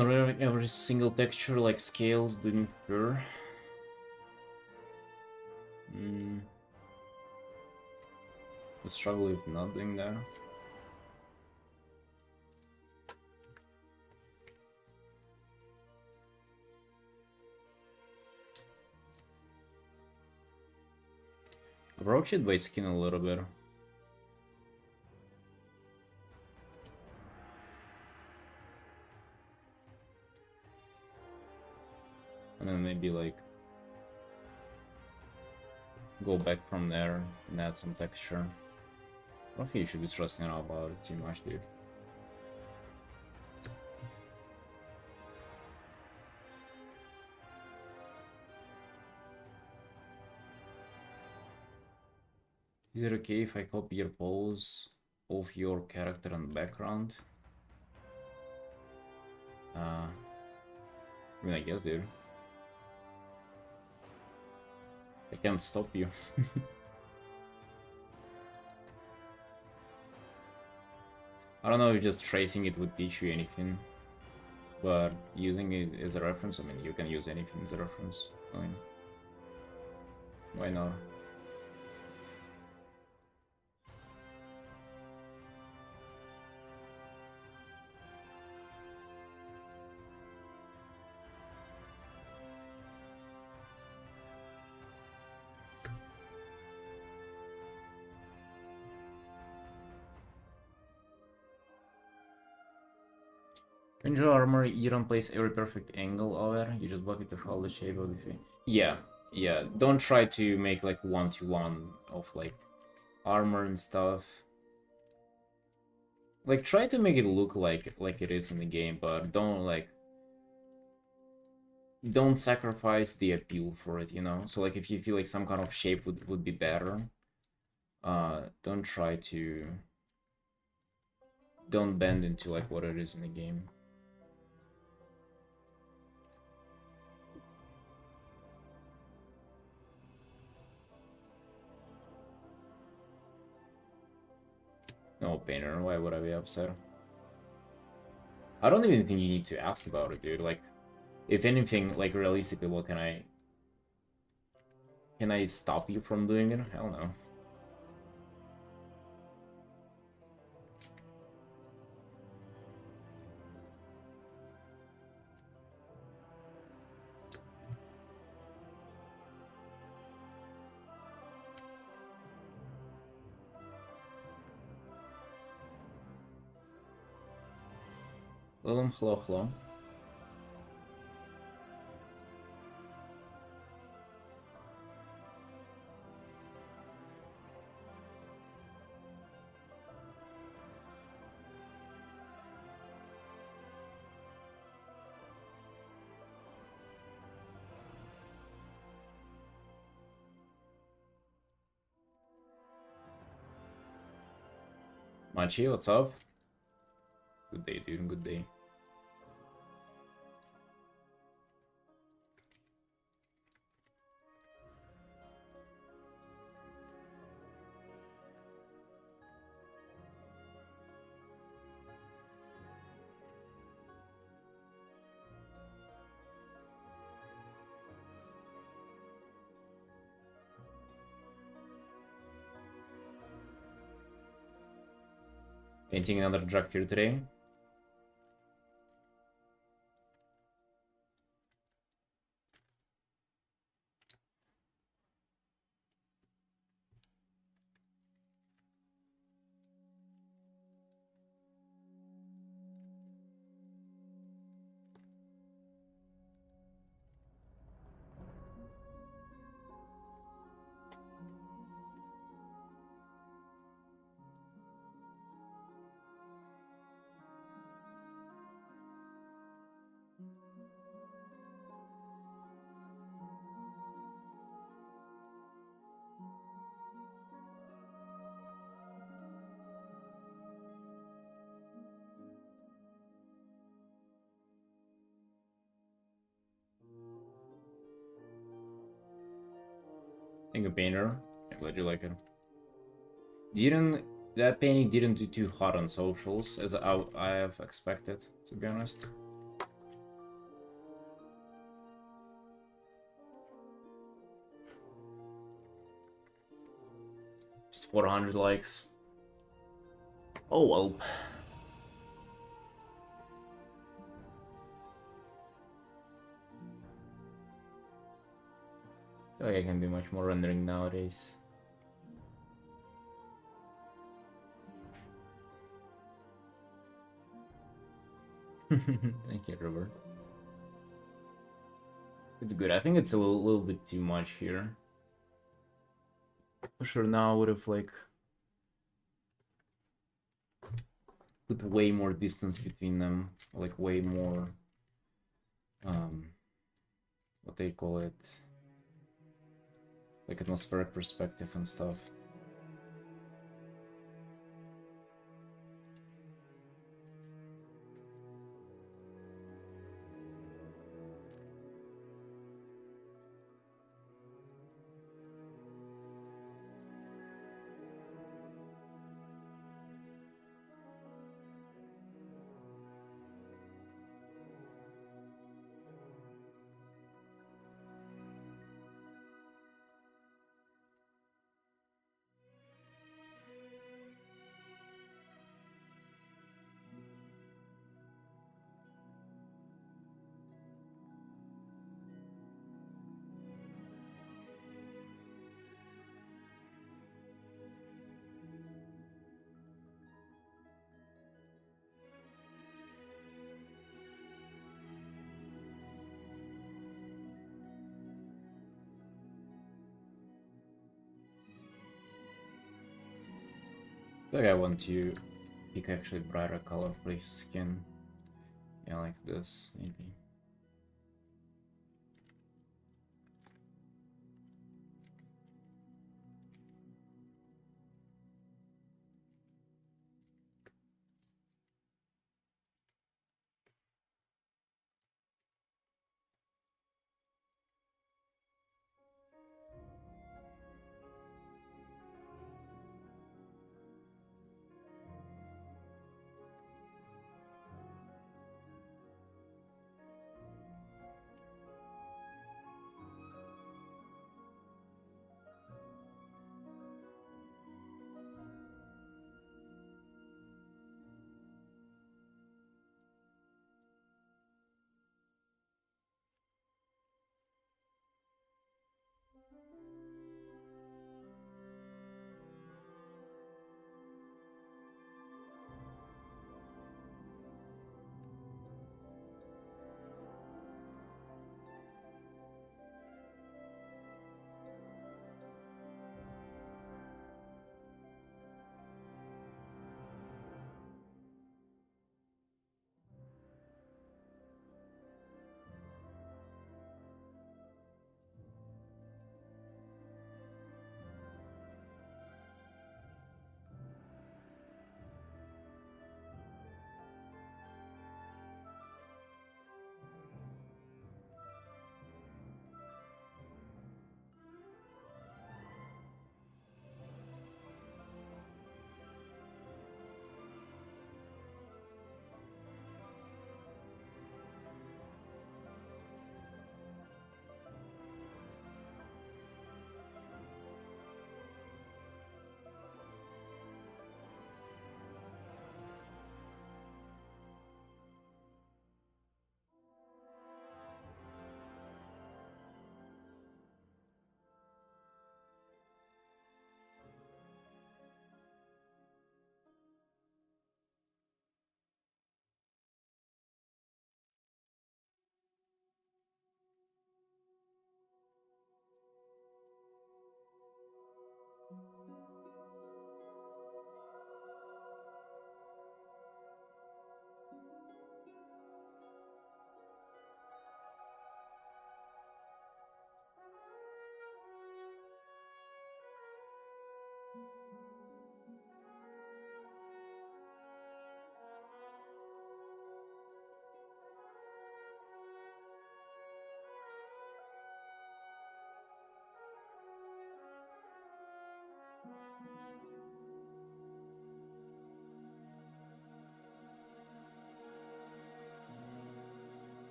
Or every single texture like scales doing blur. I struggle with not doing that. Approach it by skin a little bit. And then maybe like go back from there and add some texture. I don't think you should be stressing out about it too much, dude. Is it okay if I copy your pose of your character and background? I mean, I guess, dude. I can't stop you. I don't know if just tracing it would teach you anything, but using it as a reference, I mean, you can use anything as a reference. I mean, why not? Ranger armor, you don't place every perfect angle over, you just block it to hold the shape of the thing. Yeah, yeah. Don't try to make like one-to-one of like armor and stuff. Like try to make it look like it is in the game, but don't sacrifice the appeal for it, you know? So like if you feel like some kind of shape would be better, don't try to don't bend into like what it is in the game. No, Painter, why would I be upset? I don't even think you need to ask about it, dude. Like, if anything, like, realistically, what can I... Can I stop you from doing it? Hell no. Hello, hello. Machi, what's up? Good day, dude. Good day. Painting another drug here today. Think a painter. I'm glad you like it. That painting didn't do too hot on socials as I have expected, to be honest. 400 likes. Oh well. I feel like I can do much more rendering nowadays. Thank you, Robert. It's good. I think it's a little bit too much here. For sure, now I would have like put way more distance between them, like way more what they call it, like atmospheric perspective and stuff. I think I want to pick actually brighter color for his skin. Yeah, like this, maybe.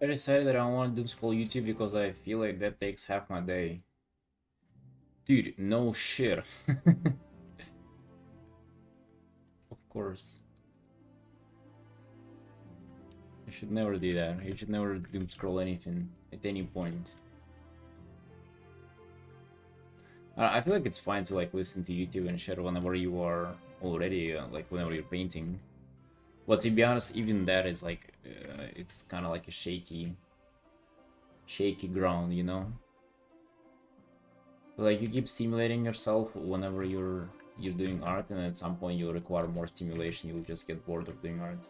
I decided that I don't want to doom scroll YouTube because I feel like that takes half my day. Dude, no shit. Of course. You should never do that. You should never doom scroll anything at any point. I feel like it's fine to like listen to YouTube and shit whenever you are already like whenever you're painting. But to be honest, even that is like it's kind of like a shaky ground, you know. Like you keep stimulating yourself whenever you're doing art, and at some point you'll require more stimulation. You'll just get bored of doing art.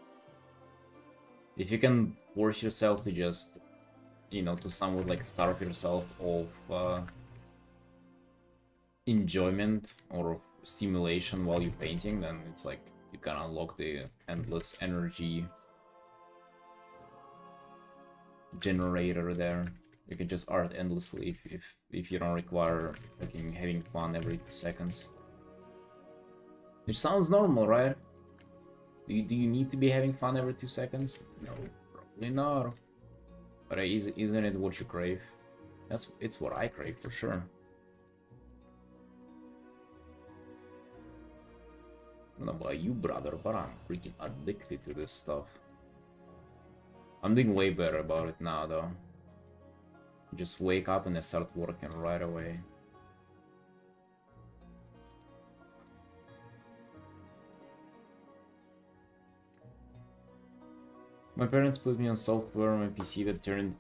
If you can force yourself to just, you know, to somewhat like starve yourself of enjoyment or stimulation while you're painting, then it's like you can unlock the endless energy generator there. You can just art endlessly if you don't require fucking having fun every 2 seconds. Which sounds normal, right? Do you need to be having fun every 2 seconds? No, probably not. But isn't it what you crave? It's what I crave for sure. I don't know about you, brother, but I'm freaking addicted to this stuff. I'm doing way better about it now, though. Just wake up and I start working right away. My parents put me on software on my PC that turned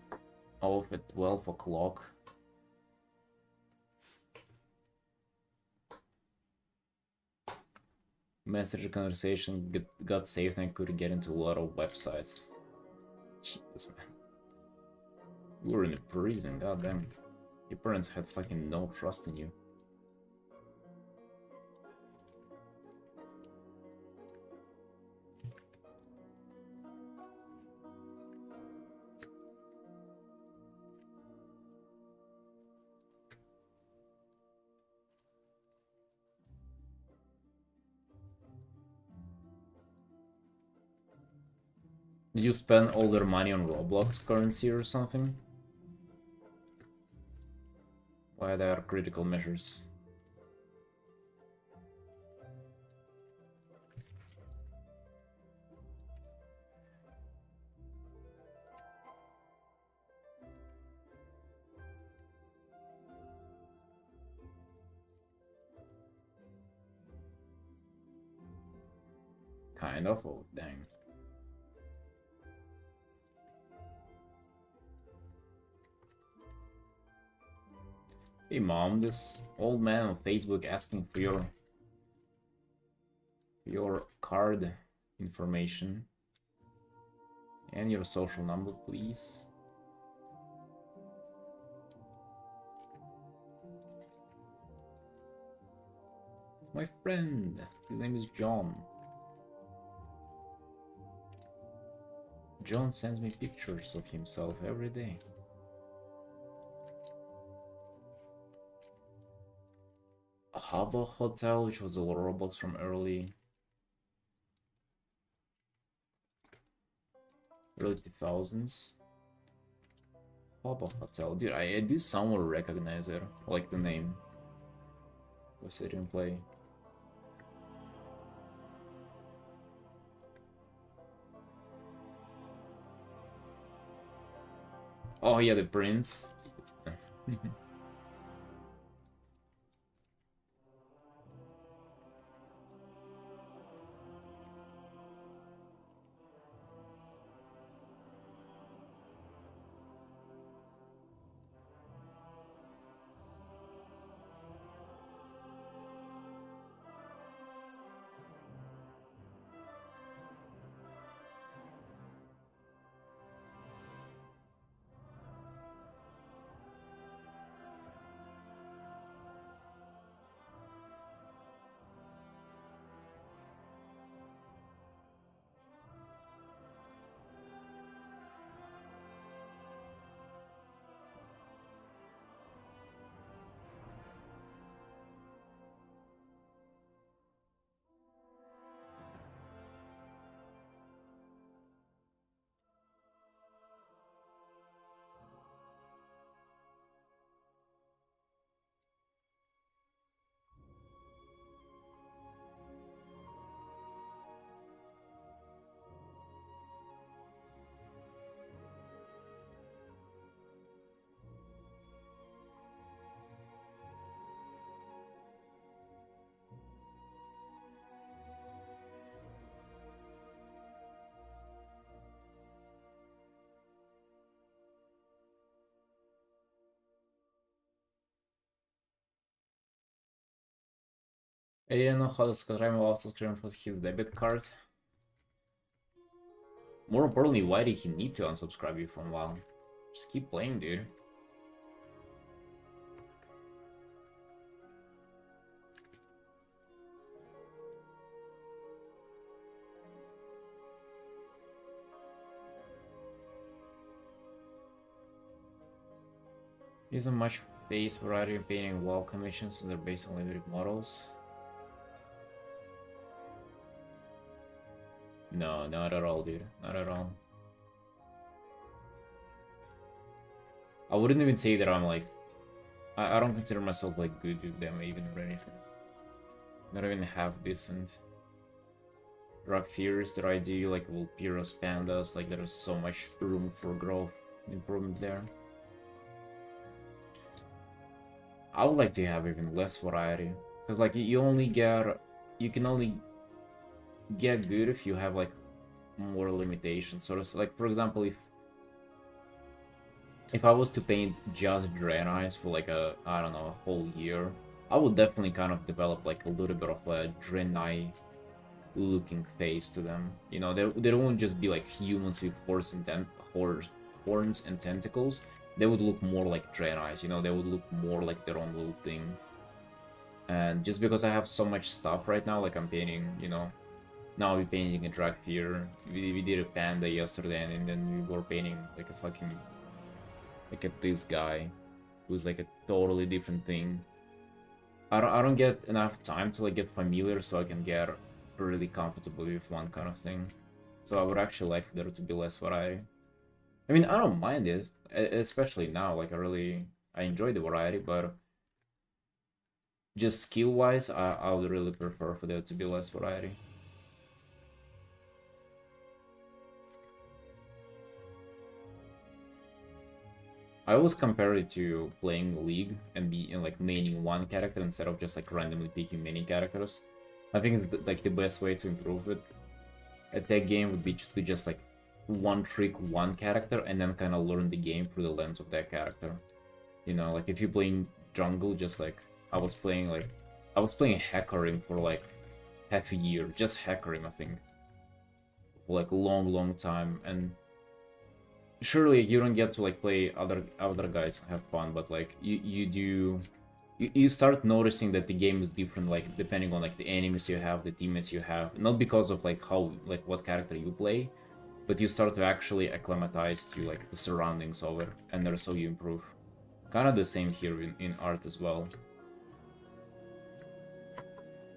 off at 12 o'clock. Messenger conversation got saved and I could get into a lot of websites. Jesus, man. You were in a prison, goddamn. Your parents had fucking no trust in you. Did you spend all their money on Roblox currency or something? Why there are critical measures? Kind of, oh dang. Hey mom, this old man on Facebook asking for your card information and your social number, please. My friend, his name is John. John sends me pictures of himself every day. A Habbo Hotel, which was a Roblox from early 2000s. Habbo Hotel, dude, I do somewhat recognize it, like the name. Was it in play? Oh yeah, the prince. I didn't know how to subscribe also screen for his debit card. More importantly, why did he need to unsubscribe you from WoW? Just keep playing, dude. Isn't much face variety in painting WoW commissions, so they're based on limited models. No, not at all, dude. Not at all. I wouldn't even say that I'm like... I don't consider myself like good with them even or anything. Not even half decent. Rock Fears that I do, like Vulpyros, Pandas, like there's so much room for growth improvement there. I would like to have even less variety. Because like you can only get good if you have like more limitations. Sort of like, for example, if I was to paint just Draenei for like I don't know, a whole year, I would definitely kind of develop like a little bit of a Draenei looking face to them. You know, they won't just be like humans with horns and tentacles. They would look more like Draenei, you know, they would look more like their own little thing. And just because I have so much stuff right now, like I'm painting, you know, now we're painting a Dragfear, we did a panda yesterday, and then we were painting like a fucking, like this guy, who's like a totally different thing. I don't get enough time to like get familiar so I can get really comfortable with one kind of thing. So I would actually like there to be less variety. I mean, I don't mind it, especially now, like I enjoy the variety, but just skill-wise, I would really prefer for there to be less variety. I always compare it to playing League and like maining one character instead of just like randomly picking many characters. I think it's like the best way to improve it at that game would be just to just like one trick one character and then kind of learn the game through the lens of that character. You know, like if you're playing jungle, just like I was playing Hecarim for like half a year, just Hecarim I think, for like a long time. And surely you don't get to like play other guys and have fun, but like you start noticing that the game is different, like depending on like the enemies you have, the teammates you have, not because of like how like what character you play, but you start to actually acclimatize to like the surroundings of it, and that's how you improve. Kind of the same here in art as well.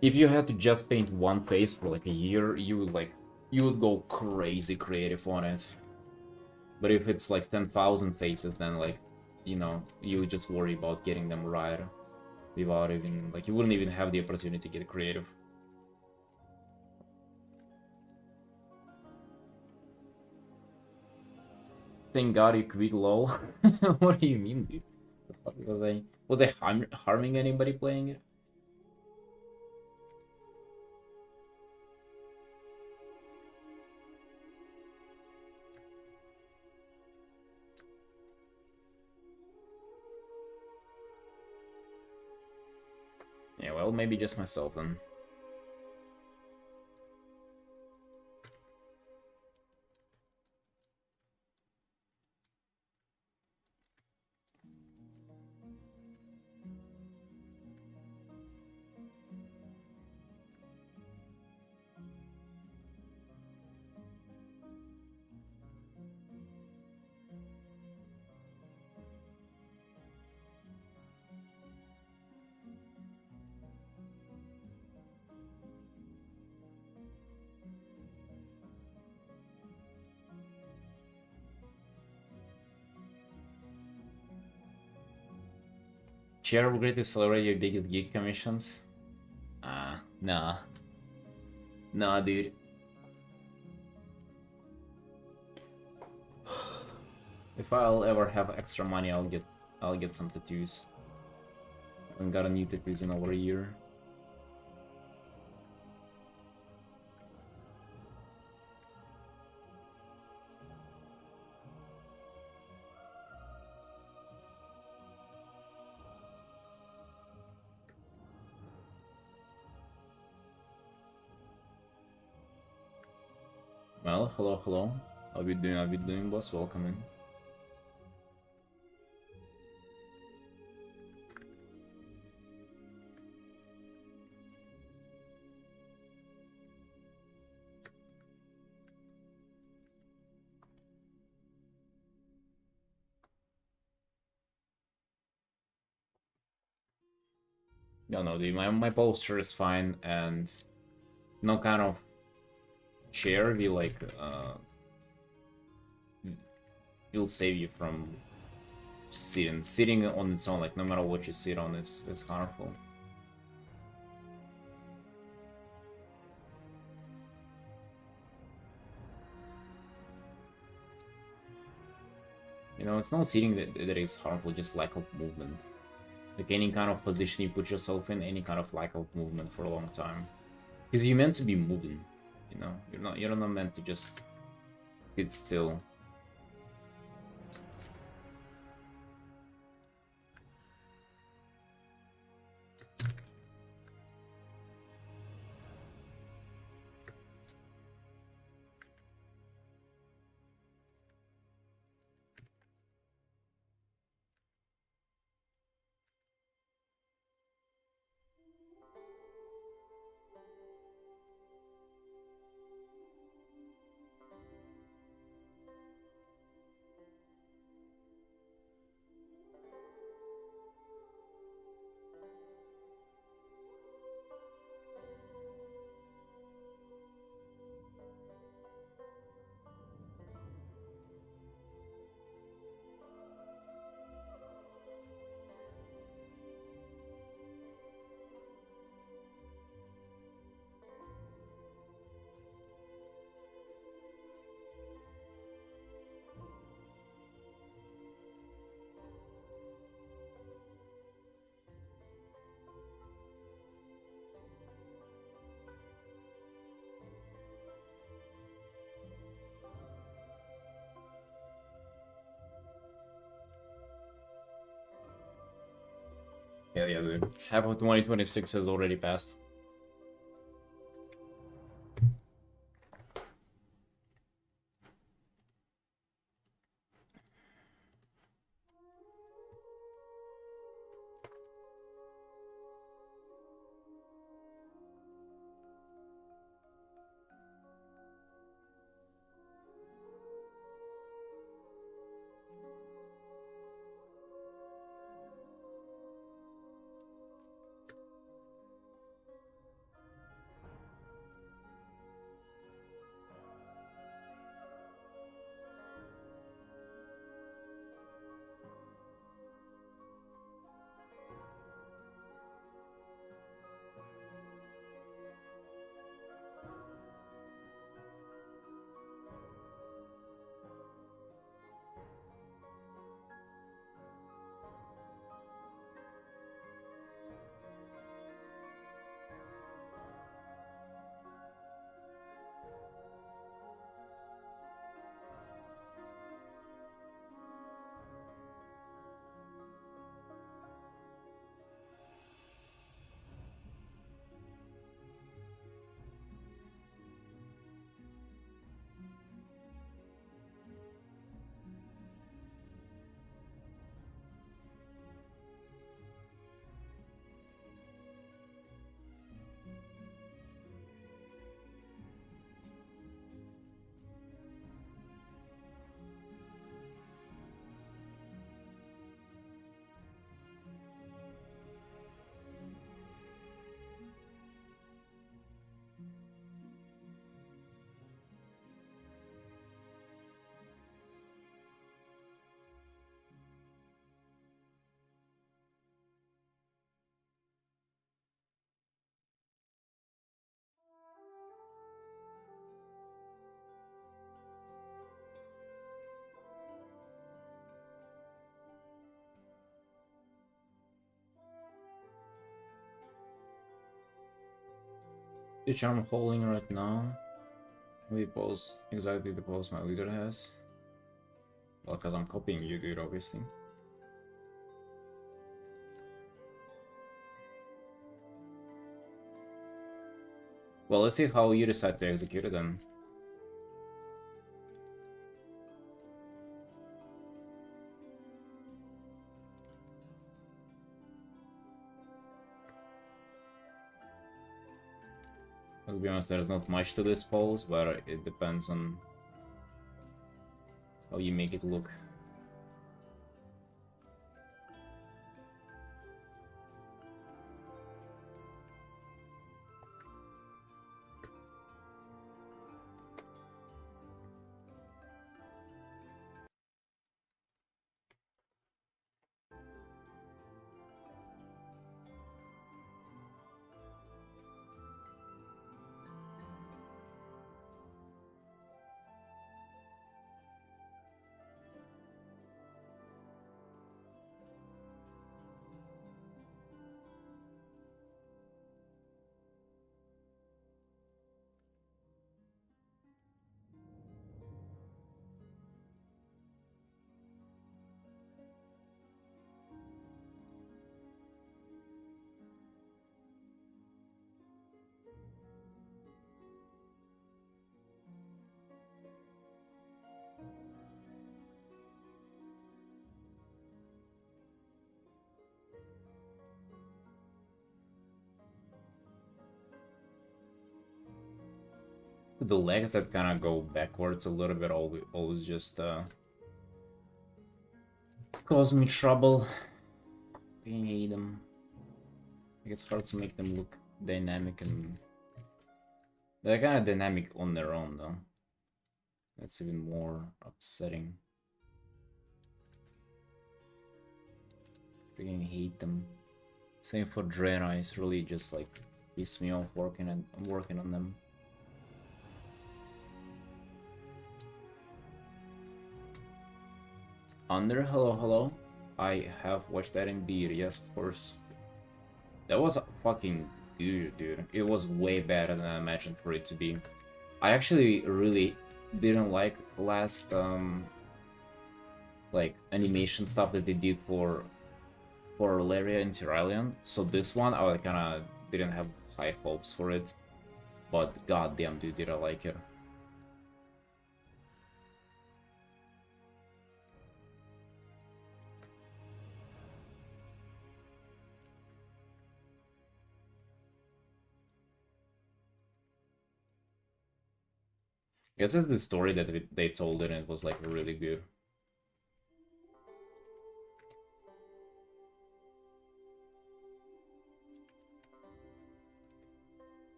If you had to just paint one face for like a year, you would go crazy creative on it. But if it's like 10,000 faces, then like, you know, you would just worry about getting them right without even like you wouldn't even have the opportunity to get creative. Thank God you quit LOL. What do you mean, dude? Was I harming anybody playing it? Yeah, well, maybe just myself then. Share upgrade to accelerate your biggest gig commissions? Nah. Nah, dude. If I'll ever have extra money, I'll get some tattoos. I haven't got a new tattoos in over a year. Well, hello, hello. How you doing? How you doing, boss? Welcome in. No, dude, my posture is fine, and no kind of chair will save you from sitting. Sitting on its own, like no matter what you sit on, is harmful. You know, it's not sitting that is harmful, just lack of movement. Like any kind of position you put yourself in, any kind of lack of movement for a long time. Because you're meant to be moving, you know? You're not meant to just sit still. Yeah, dude. Half of 2026 has already passed. Which I'm holding right now. The pose, exactly the pose my leader has. Well, because I'm copying you, dude, obviously. Well, let's see how you decide to execute it then. Let's be honest, there's not much to this pose, but it depends on how you make it look. The legs that kind of go backwards a little bit always just cause me trouble. I hate them. It's hard to make them look dynamic, and they're kind of dynamic on their own though. That's even more upsetting. Freaking hate them. Same for Drain Eyes, really just like piss me off working on them. Under, hello. I have watched that indeed, yes, of course. That was fucking good, dude. It was way better than I imagined for it to be. I actually really didn't like last like animation stuff that they did for Laria and Tyraelion. So this one I kinda didn't have high hopes for it. But goddamn, dude, did I like it. I guess it's the story that they told it, and it was like really good.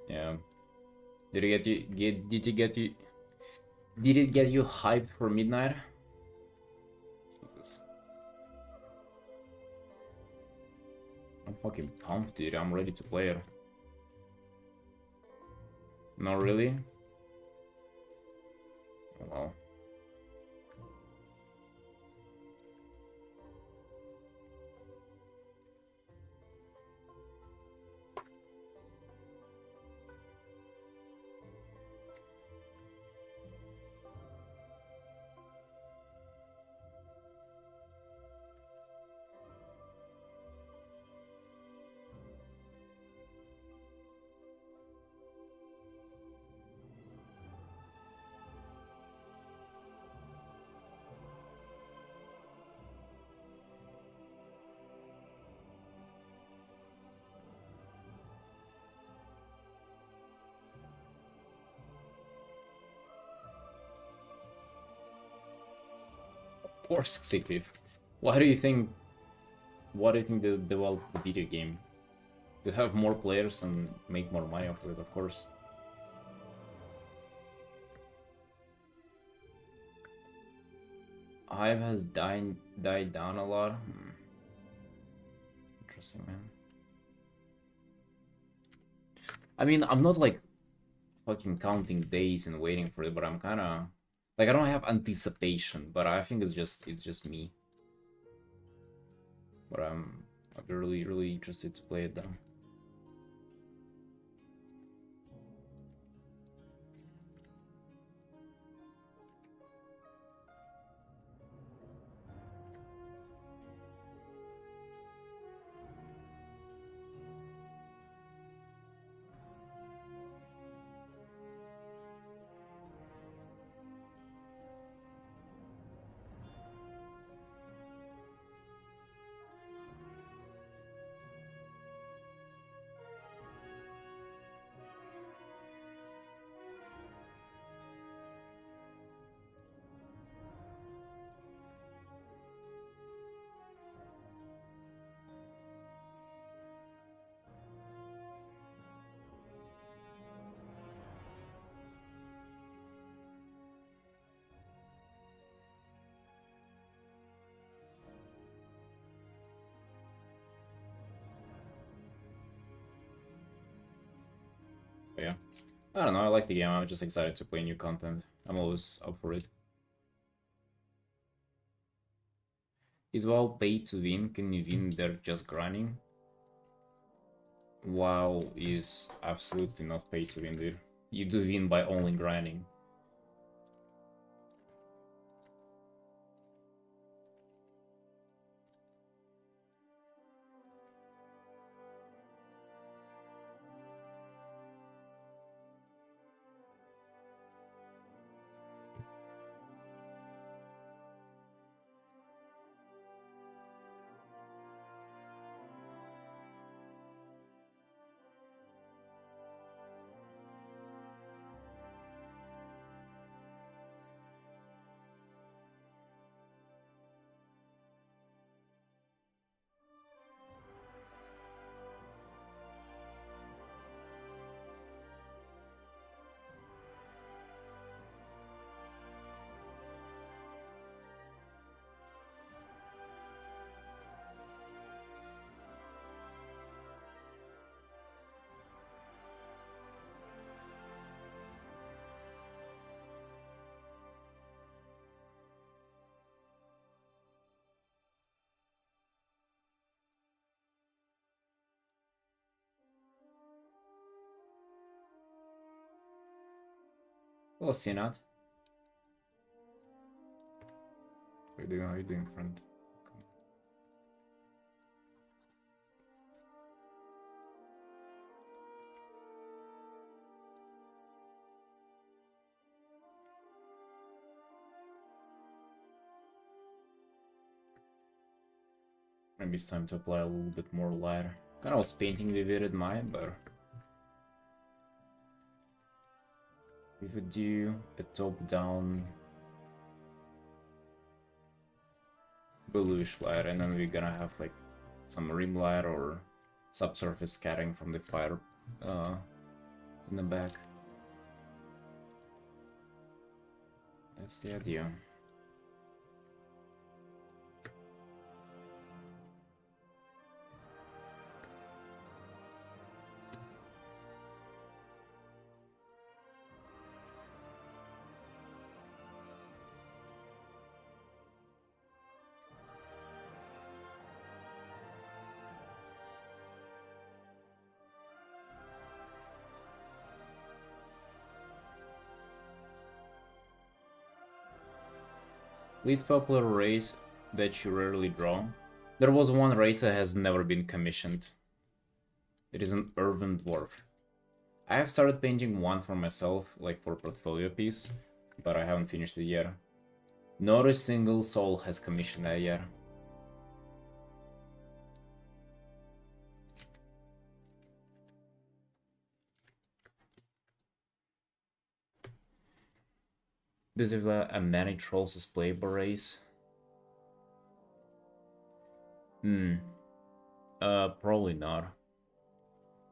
Yeah. Did it get you hyped for Midnight? Jesus. I'm fucking pumped, dude. I'm ready to play it. Not really? Oh, well. Of course, Xycliff. Why do you think... Why do you think they developed the video game? To have more players and make more money off of it, of course. Hive has died down a lot. Interesting, man. I mean, I'm not like fucking counting days and waiting for it, but I'm kind of like, I don't have anticipation, but I think it's just me. But I'd be really interested to play it though. I don't know, I like the game, I'm just excited to play new content. I'm always up for it. Is WoW pay to win? Can you win there just grinding? WoW is absolutely not pay to win, dude. You do win by only grinding. Well, Sinat. How you doing, friend? Maybe it's time to apply a little bit more light. Kinda was painting vivid mine, but we would do a top-down bluish light, and then we're gonna have like some rim light or subsurface scattering from the fire in the back. That's the idea. Least popular race that you rarely draw. There was one race that has never been commissioned. It is an urban dwarf. I have started painting one for myself, like for portfolio piece, but I haven't finished it yet. Not a single soul has commissioned that yet. Does it have a many trolls as playable race? Probably not.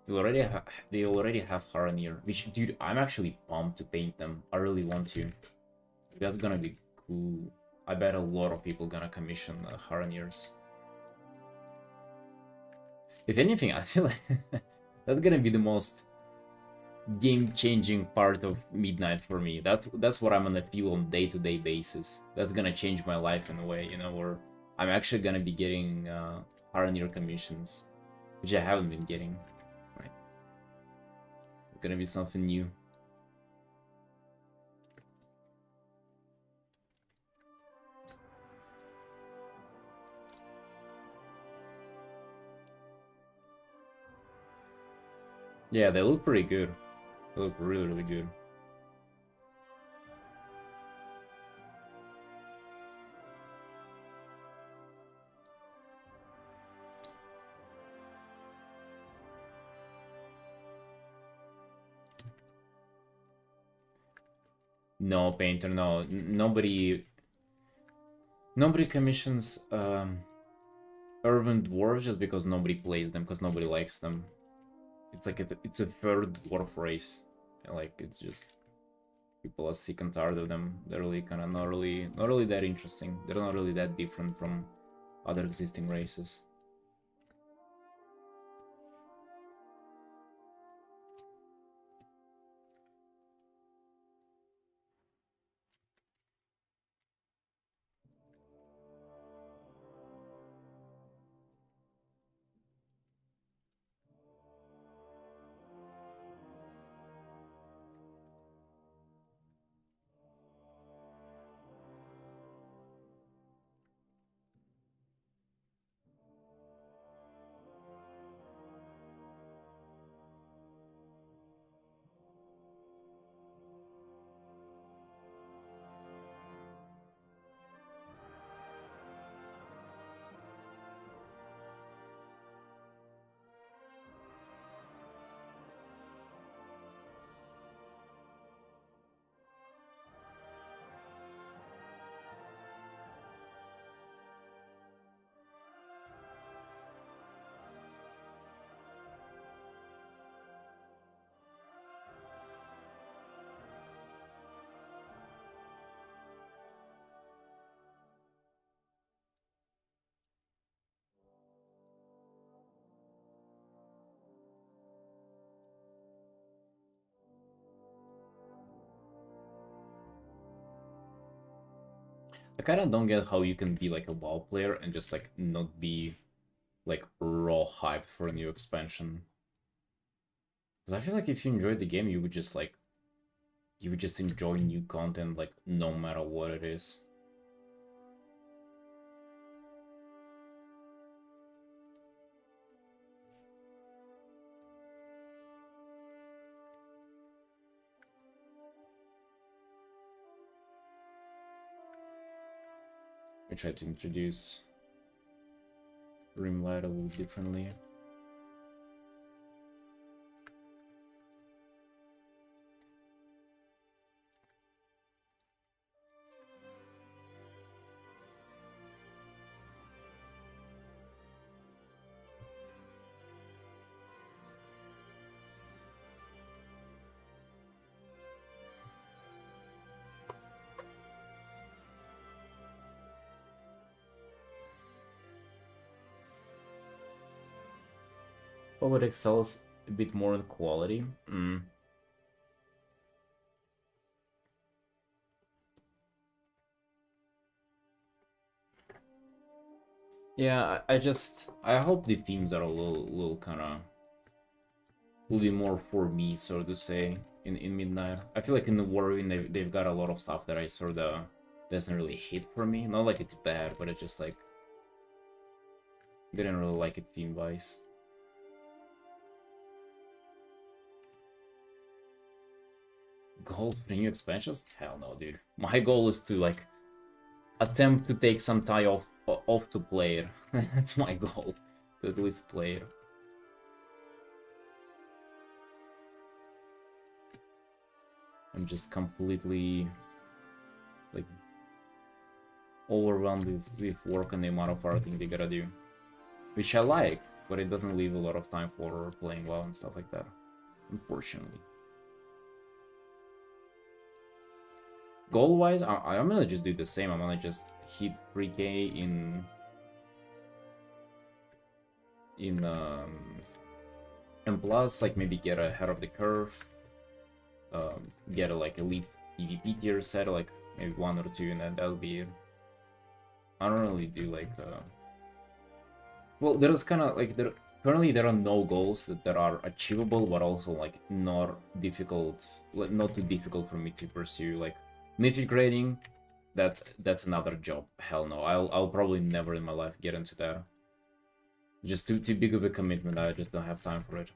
They already have Haranir, which, dude, I'm actually pumped to paint them. I really want to. That's gonna be cool. I bet a lot of people gonna commission Haranirs. If anything, I feel like that's gonna be the most game-changing part of Midnight for me. That's what I'm gonna feel on day-to-day basis. That's gonna change my life in a way, you know, where I'm actually gonna be getting Haranir commissions, which I haven't been getting. Right, it's gonna be something new. Yeah, they look pretty good. They look really, really good. No, Painter, no. Nobody commissions Urban Dwarves just because nobody plays them, because nobody likes them. It's like it's a third dwarf race. Like, it's just people are sick and tired of them. They're really kind of not really that interesting. They're not really that different from other existing races. I kind of don't get how you can be like a WoW player and just like not be like raw hyped for a new expansion. Because I feel like if you enjoyed the game, you would just like enjoy new content like no matter what it is. I try to introduce Rimlight a little differently. Oh, it excels a bit more in quality. Yeah, I hope the themes are a little kind of will be more for me, so to say, in Midnight. I feel like in the Warwing they've got a lot of stuff that I sort of doesn't really hit for me. Not like it's bad, but it just like didn't really like it theme wise. Goal for new expansions? Hell no, dude. My goal is to like attempt to take some time off to play it. That's my goal, to at least play it. I'm just completely like overwhelmed with work and the amount of Artin they gotta do, which I like, but it doesn't leave a lot of time for playing well and stuff like that, unfortunately. Goal-wise, I'm gonna just do the same. I'm gonna just hit 3k in and plus like maybe get ahead of the curve, get a like elite PvP tier set, like maybe 1 or 2, and then that'll be it. I don't really do like well, there's kind of like currently there are no goals that are achievable, but also like not difficult, not too difficult for me to pursue. Like mythic rating, that's another job. Hell no, I'll probably never in my life get into that. Just too big of a commitment. I just don't have time for it.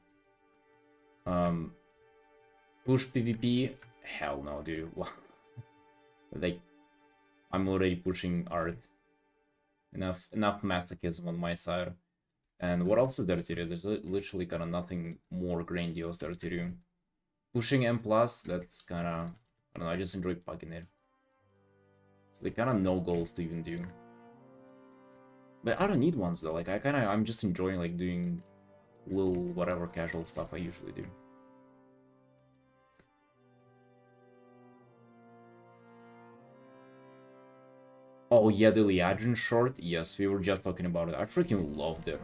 Push PvP, hell no, dude. Like I'm already pushing art. Enough masochism on my side. And what else is there to do? There's literally kind of nothing more grandiose there to do. Pushing M+, that's kind of, I don't know, I just enjoy pugging it. So they kind of no goals to even do. But I don't need ones though, like I'm just enjoying like doing little whatever casual stuff I usually do. Oh yeah, the Liadrin short, yes, we were just talking about it. I freaking loved it.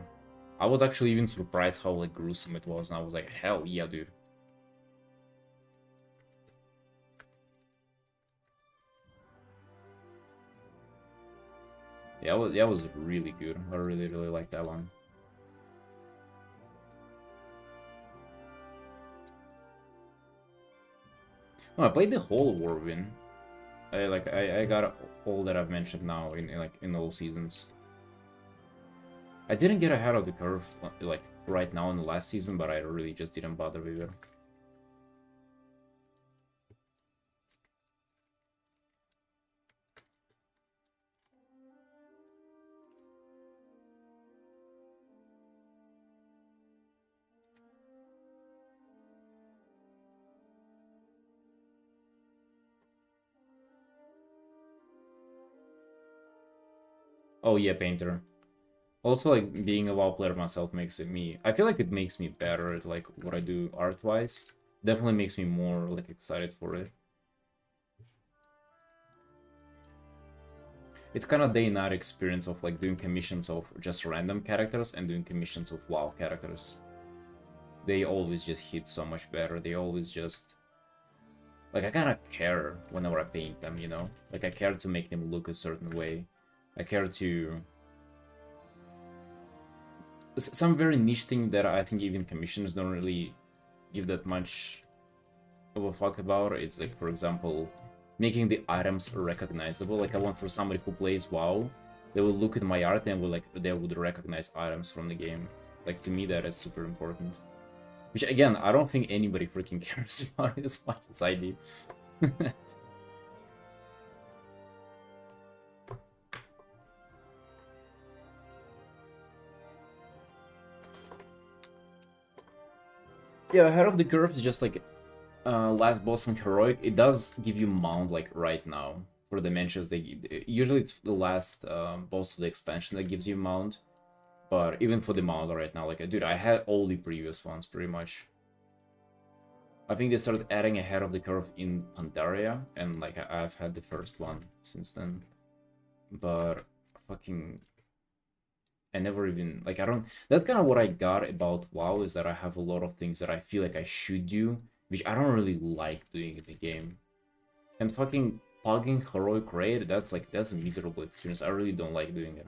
I was actually even surprised how like gruesome it was, and I was like, hell yeah, dude. Yeah, that was really good. I really like that one. Oh, I played the whole Warwin. I got all that I've mentioned now in all seasons. I didn't get ahead of the curve like right now in the last season, but I really just didn't bother with it. Oh yeah, Painter. Also, like, being a WoW player myself makes me... I feel like it makes me better at, like, what I do art-wise. Definitely makes me more, like, excited for it. It's kind of day-night experience of, like, doing commissions of just random characters and doing commissions of WoW characters. They always just hit so much better. They always just... Like, I kind of care whenever I paint them, you know? Like, I care to make them look a certain way. I care to... Some very niche thing that I think even commissioners don't really give that much of a fuck about. It's like, for example, making the items recognizable. Like, I want for somebody who plays WoW, they will look at my art and will, like, they would recognize items from the game. Like, to me, that is super important. Which, again, I don't think anybody freaking cares about it as much as I do. Yeah, Head of the Curve is just like last boss on Heroic. It does give you mount like right now for the mentions. Usually it's the last boss of the expansion that gives you mount, but even for the mount right now, like dude, I had all the previous ones pretty much. I think they started adding a Head of the Curve in Pandaria, and like I've had the first one since then, but fucking. I never even, like, I don't, that's kind of what I got about WoW, is that I have a lot of things that I feel like I should do, which I don't really like doing in the game. And fucking plugging Heroic Raid, that's a miserable experience. I really don't like doing it.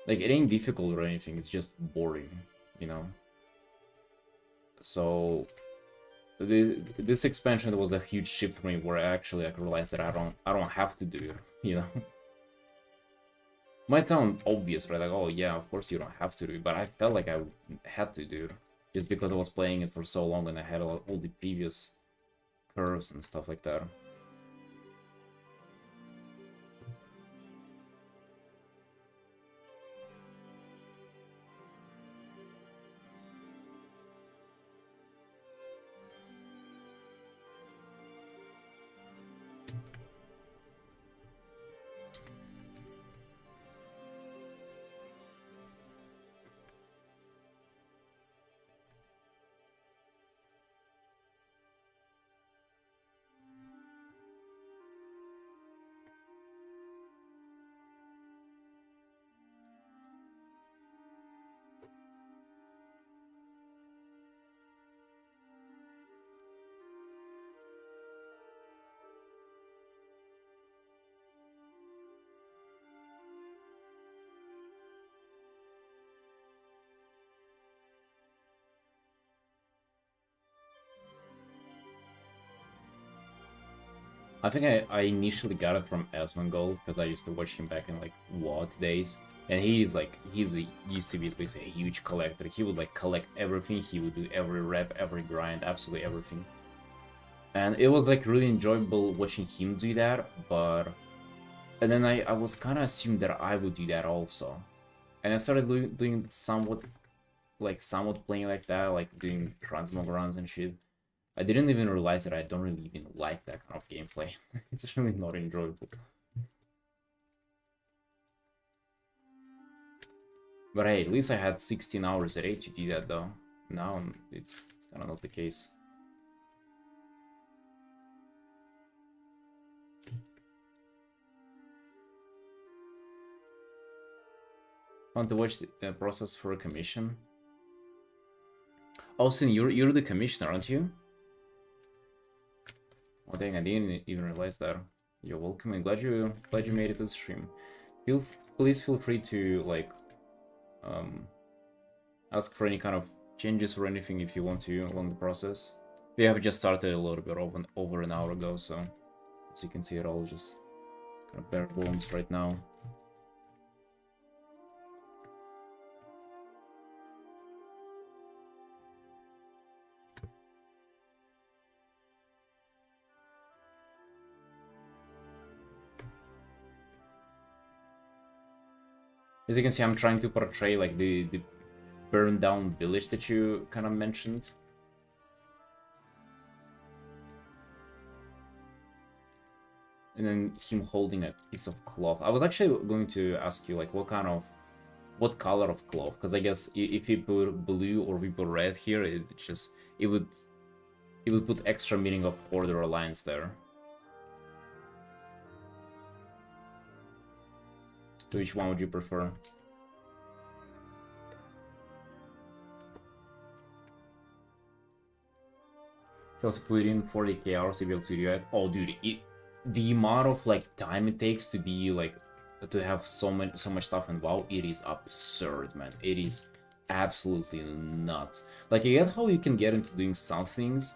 Like, it ain't difficult or anything, it's just boring, you know? So, this expansion was a huge shift for me, where actually I realized that I don't have to do it, you know? Might sound obvious, right? Like, oh yeah, of course you don't have to do it, but I felt like I had to do it. Just because I was playing it for so long and I had all the previous curves and stuff like that. I think I initially got it from Asmongold, because I used to watch him back in like WoD days. And used to be at least a huge collector. He would like collect everything, he would do every rep, every grind, absolutely everything. And it was like really enjoyable watching him do that, but... And then I was kind of assumed that I would do that also. And I started doing somewhat playing like that, like doing transmog runs and shit. I didn't even realize that I don't really even like that kind of gameplay. It's really not enjoyable. But hey, at least I had 16 hours a day to do that though. Now it's kind of not the case. Want to watch the process for a commission? Austin, you're the commissioner, aren't you? Oh dang, I didn't even realize that. You're welcome, and glad you made it to the stream. Please feel free to like ask for any kind of changes or anything if you want to along the process. We have just started a little bit over an hour ago, so as you can see, it all just kind of bare bones right now. As you can see, I'm trying to portray like the burned down village that you kind of mentioned. And then him holding a piece of cloth. I was actually going to ask you like what color of cloth, because I guess if you put blue or we put red here, it would put extra meaning of Order Alliance there. So which one would you prefer? He also put in 40k hours to be able to do that. Oh, dude, the amount of like time it takes to be like to have so much stuff in WoW, it is absurd, man. It is absolutely nuts. Like, I get how you can get into doing some things,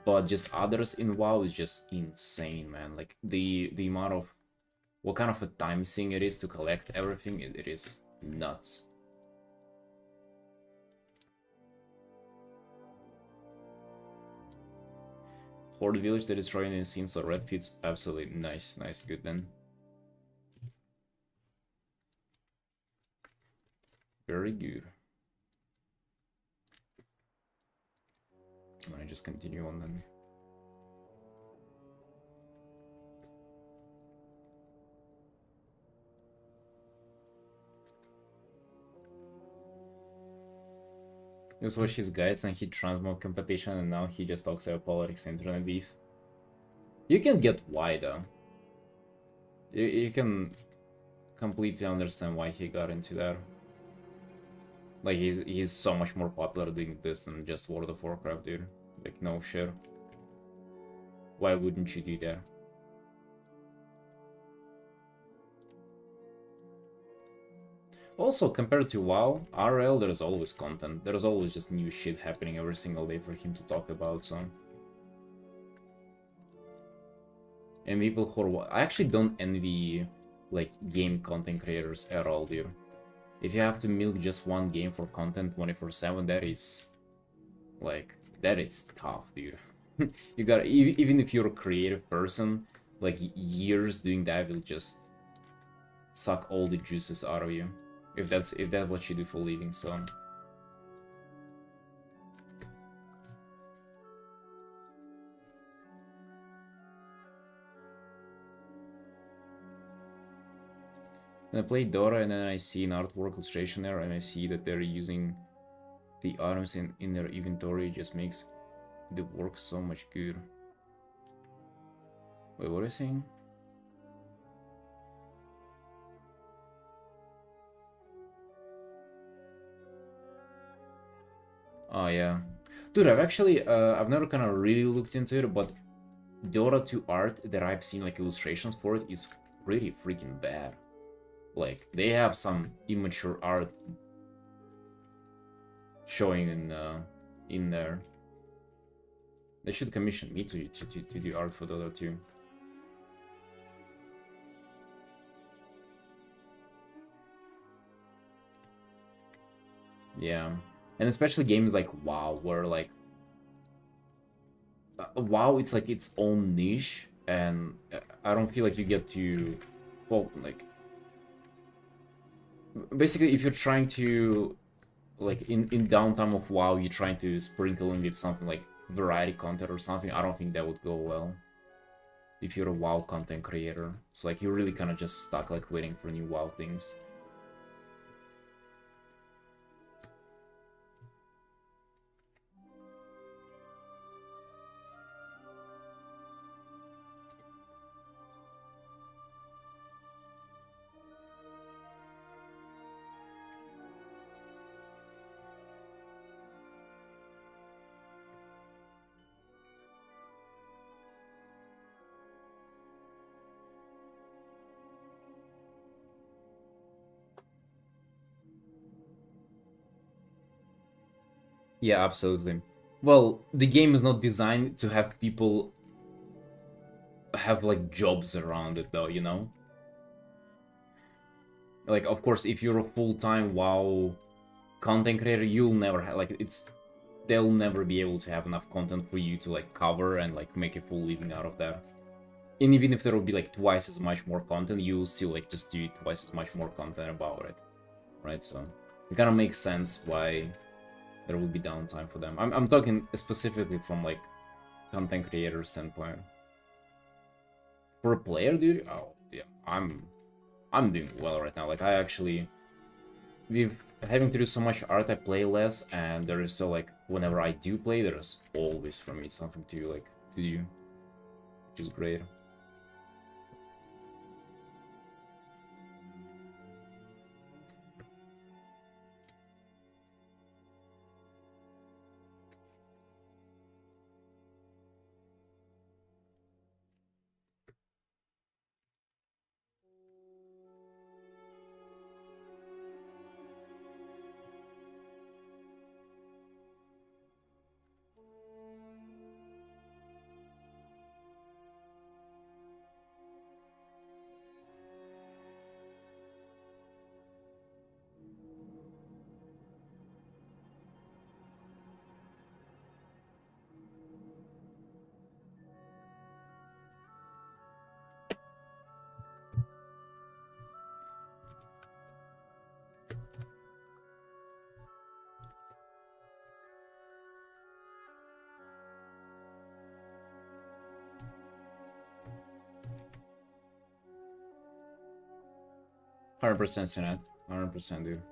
but just others in WoW is just insane, man. Like the amount of what kind of a time sink it is to collect everything, it is nuts. Horde village that is destroying in scenes so red fits absolutely nice, good then. Very good. I'm gonna just continue on then. He was watch his guides and he transmog competition, and now he just talks about politics and internet beef. You can get why though. You can completely understand why he got into that. Like, he's so much more popular doing this than just World of Warcraft, dude. Like, no shit. Why wouldn't you do that? Also, compared to WoW, RL, there's always content. There's always just new shit happening every single day for him to talk about, so... And people who are... I actually don't envy, like, game content creators at all, dude. If you have to milk just one game for content 24/7, that is... like, that is tough, dude. You gotta... Even if you're a creative person, like, years doing that will just... suck all the juices out of you. If that's what you do for a living, so... And I play Dora and then I see an artwork illustration there and I see that they're using the items in their inventory. It just makes the work so much good. Wait, what are you saying? Oh yeah. Dude, I've never kind of really looked into it, but Dota 2 art that I've seen, like, illustrations for it, is pretty freaking bad. Like, they have some immature art showing in there. They should commission me to do art for Dota 2. Yeah. And especially games like WoW, where, like, WoW, it's like its own niche, and I don't feel like you get to, well, like, basically, if you're trying to, like, in downtime of WoW, you're trying to sprinkle in with something like variety content or something, I don't think that would go well if you're a WoW content creator. So, like, you're really kind of just stuck, like, waiting for new WoW things. Yeah, absolutely. Well, the game is not designed to have people have, like, jobs around it, though, you know? Like, of course, if you're a full-time WoW content creator, you'll never have, like, they'll never be able to have enough content for you to, like, cover and, like, make a full living out of that. And even if there will be, like, twice as much more content, you'll still, like, just do twice as much more content about it, right? So it kind of makes sense why there will be downtime for them. I'm talking specifically from, like, content creator standpoint. For a player, dude, oh yeah, I'm doing well right now. Like, I actually, with having to do so much art, I play less, and there is so, like, whenever I do play, there's always for me something to, like, to do, which is great. 100% Sinet. 100%, dude.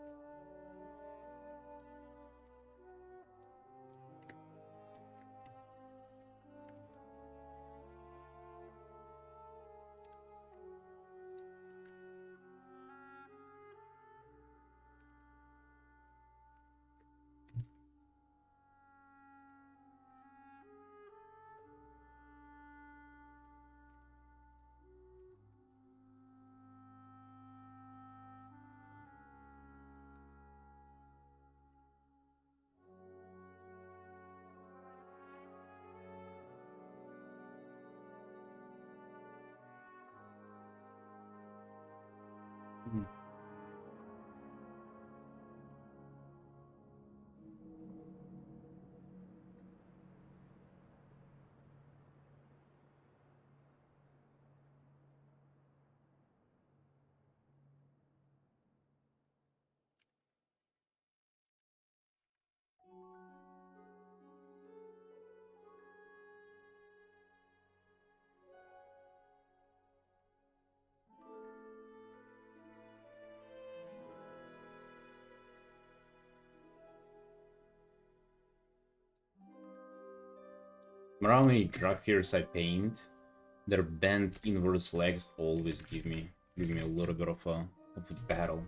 Remember how many Dracfears I paint? Their bent inverse legs always give me a little bit of a battle.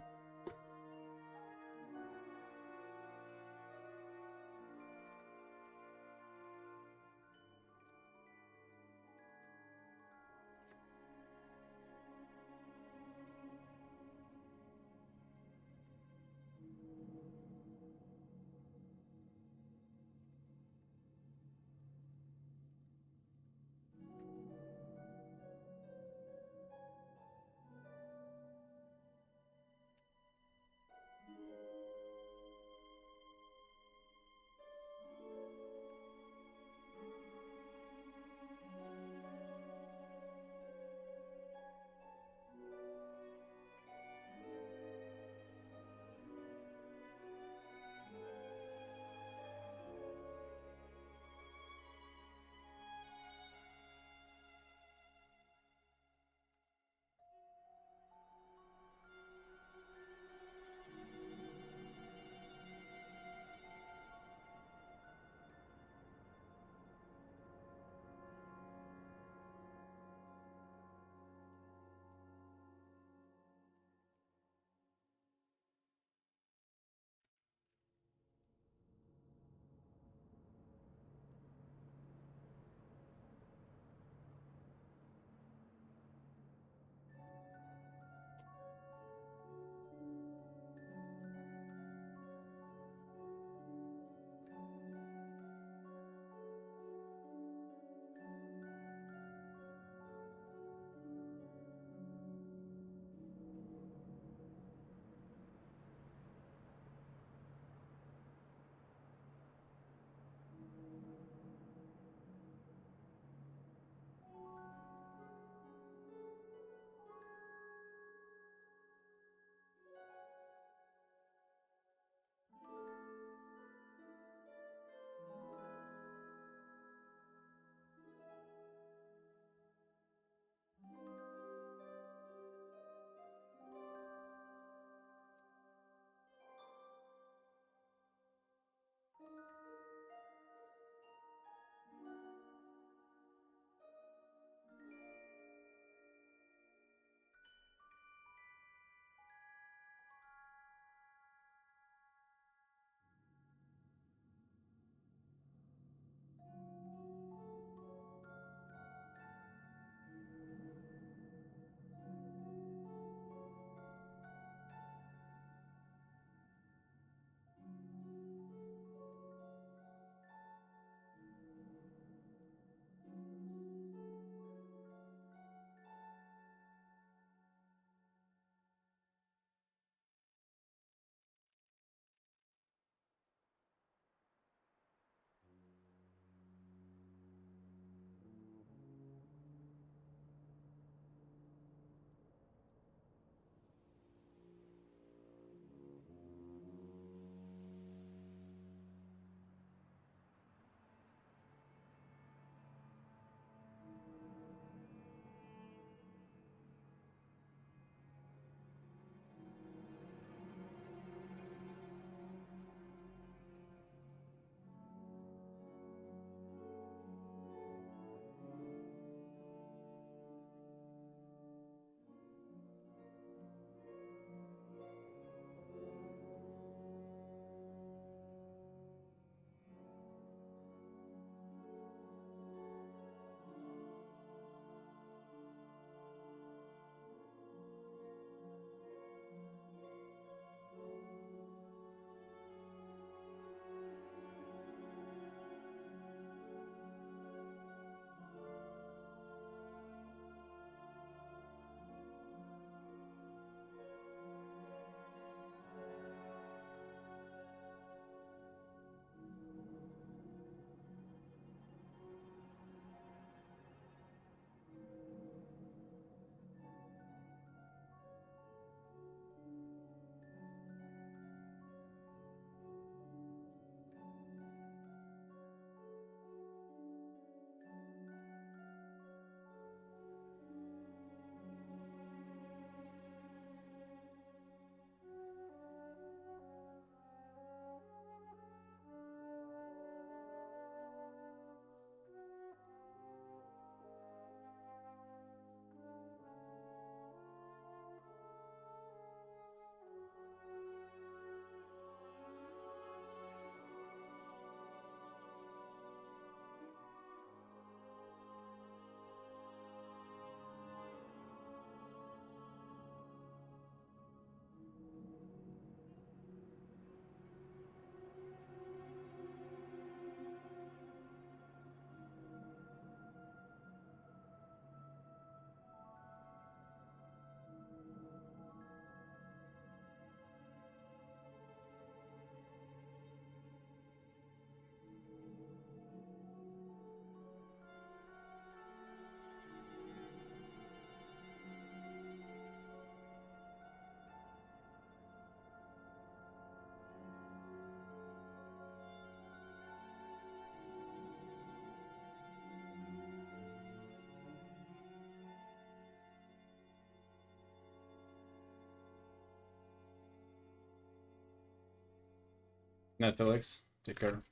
Netflix. Take care.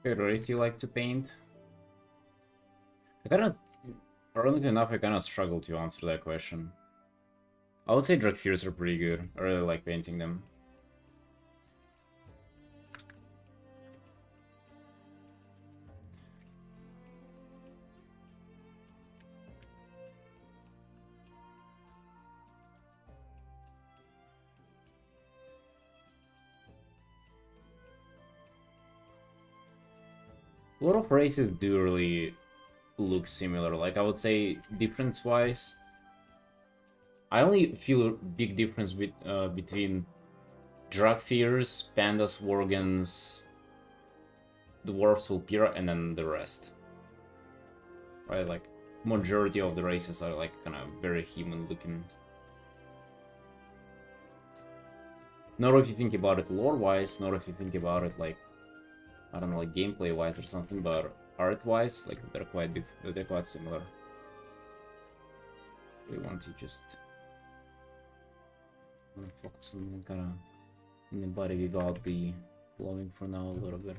Pedro, if you like to paint, ironically enough, I kind of struggle to answer that question. I would say drag fears are pretty good. I really like painting them. A lot of races do really look similar. Like, I would say, difference-wise, I only feel a big difference between Dragfears, Pandas, Worgens, Dwarves, Vulpira, and then the rest. Right, like, majority of the races are, like, kind of very human-looking. Not if you think about it lore-wise, not if you think about it, like, I don't know, like, gameplay-wise or something, but art-wise, like, they're quite similar. We want to just focus on kind of in the body without the blowing for now a little bit.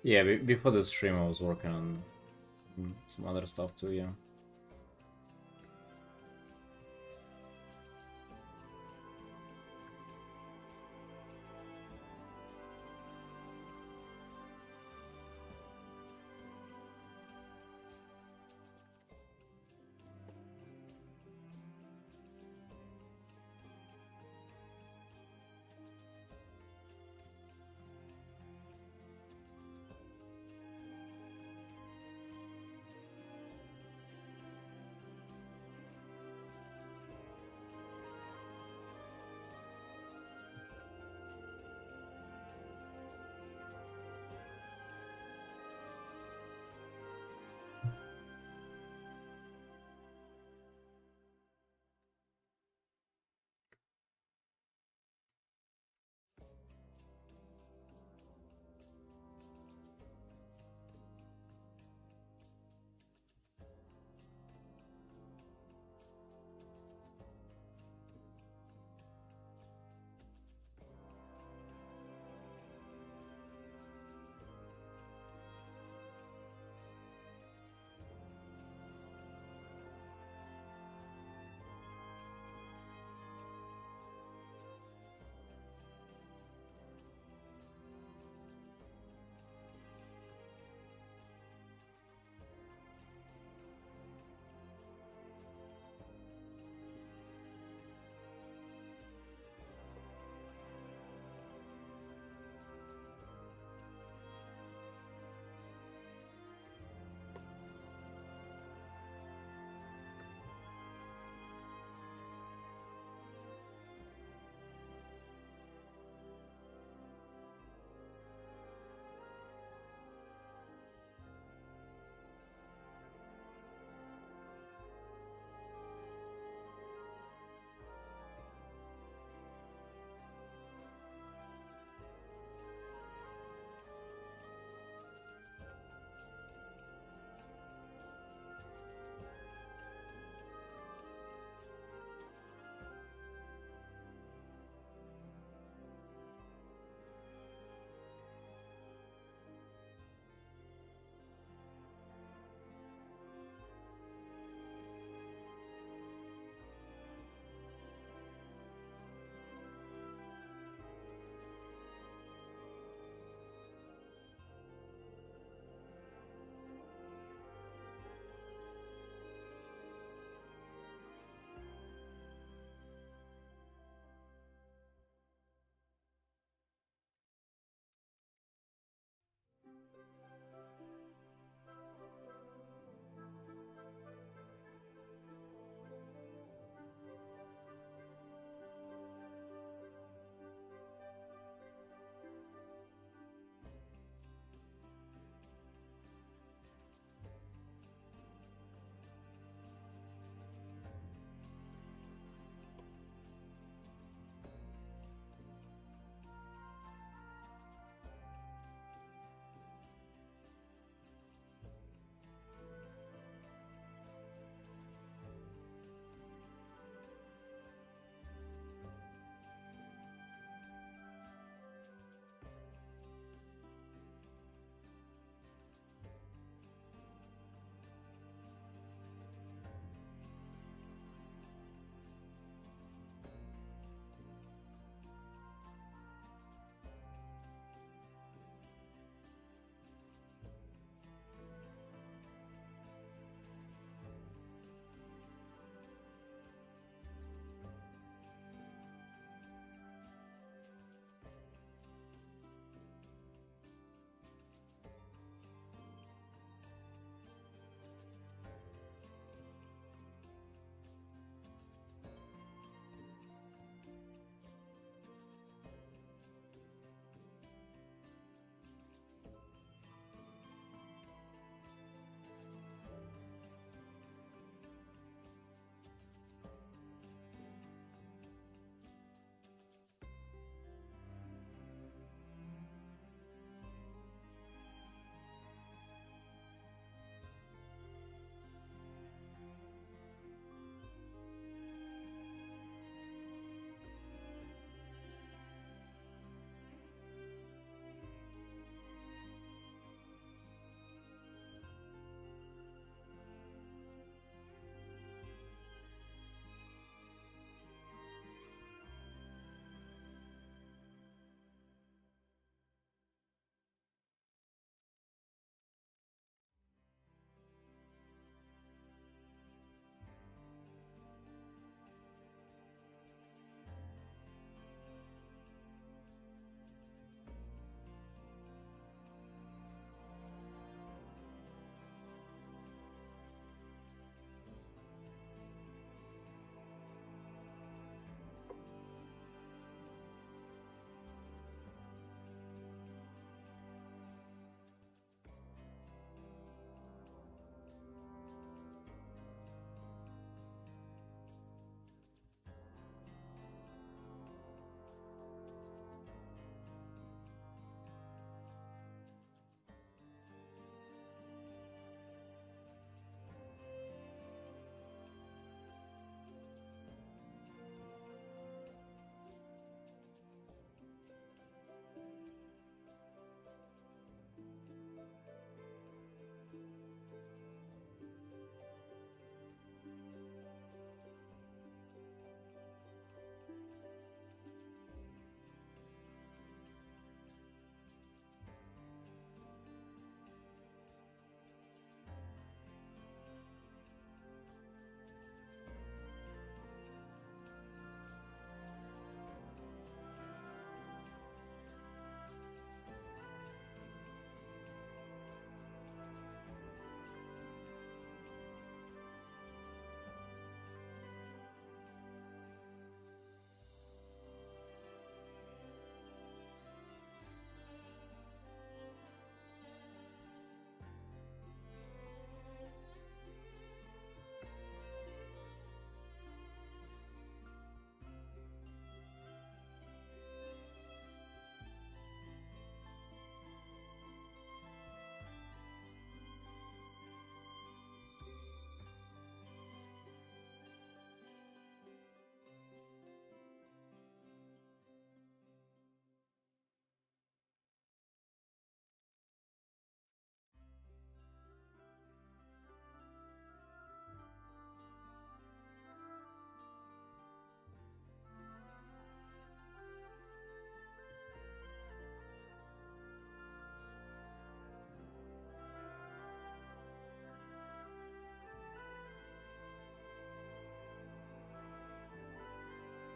Yeah, before the stream I was working on some other stuff too, yeah.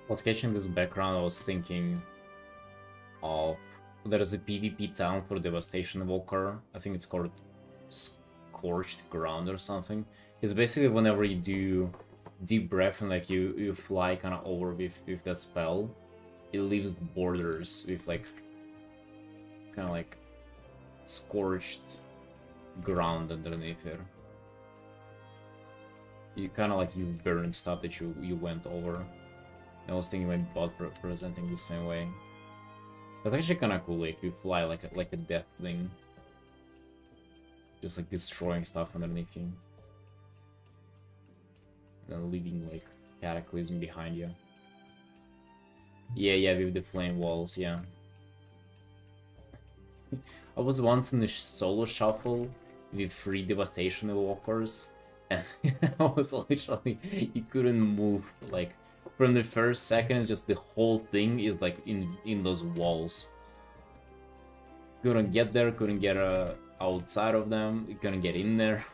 While sketching this background, I was thinking of there's a PvP town for Devastation Walker. I think it's called Scorched Ground or something. It's basically whenever you do deep breath and like you fly kind of over with that spell, it leaves borders with like kind of like scorched ground underneath it. You kind of like you burn stuff that you went over. I was thinking my bot presenting the same way. That's actually kind of cool. Like you fly like a death thing, just like destroying stuff underneath you, and then leaving like cataclysm behind you. Yeah, with the flame walls. Yeah. I was once in a solo shuffle with 3 Devastation Walkers, and I was literally you couldn't move like. From the first second, just the whole thing is like in those walls. Couldn't get there, couldn't get outside of them, couldn't get in there.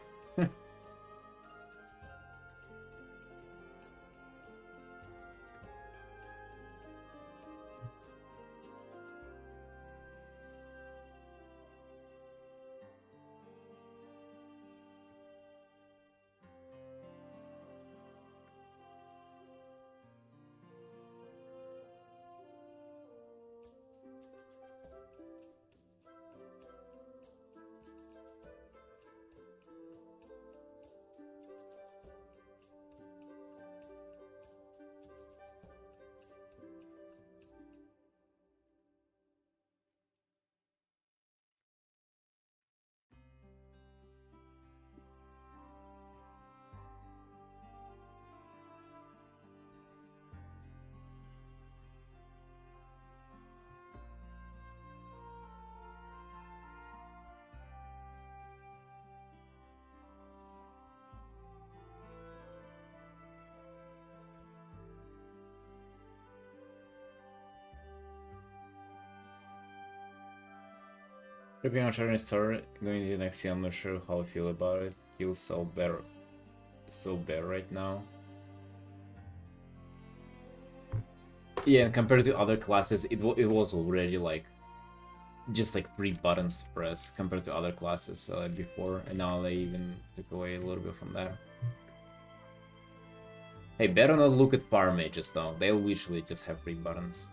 Ripping on Sharon's story, going to the next year, I'm not sure how I feel about it. Feels so bad right now. Yeah, compared to other classes, it was already like just like 3 buttons to press compared to other classes before, and now they even took away a little bit from that. Hey, better not look at power mages though. They literally just have 3 buttons.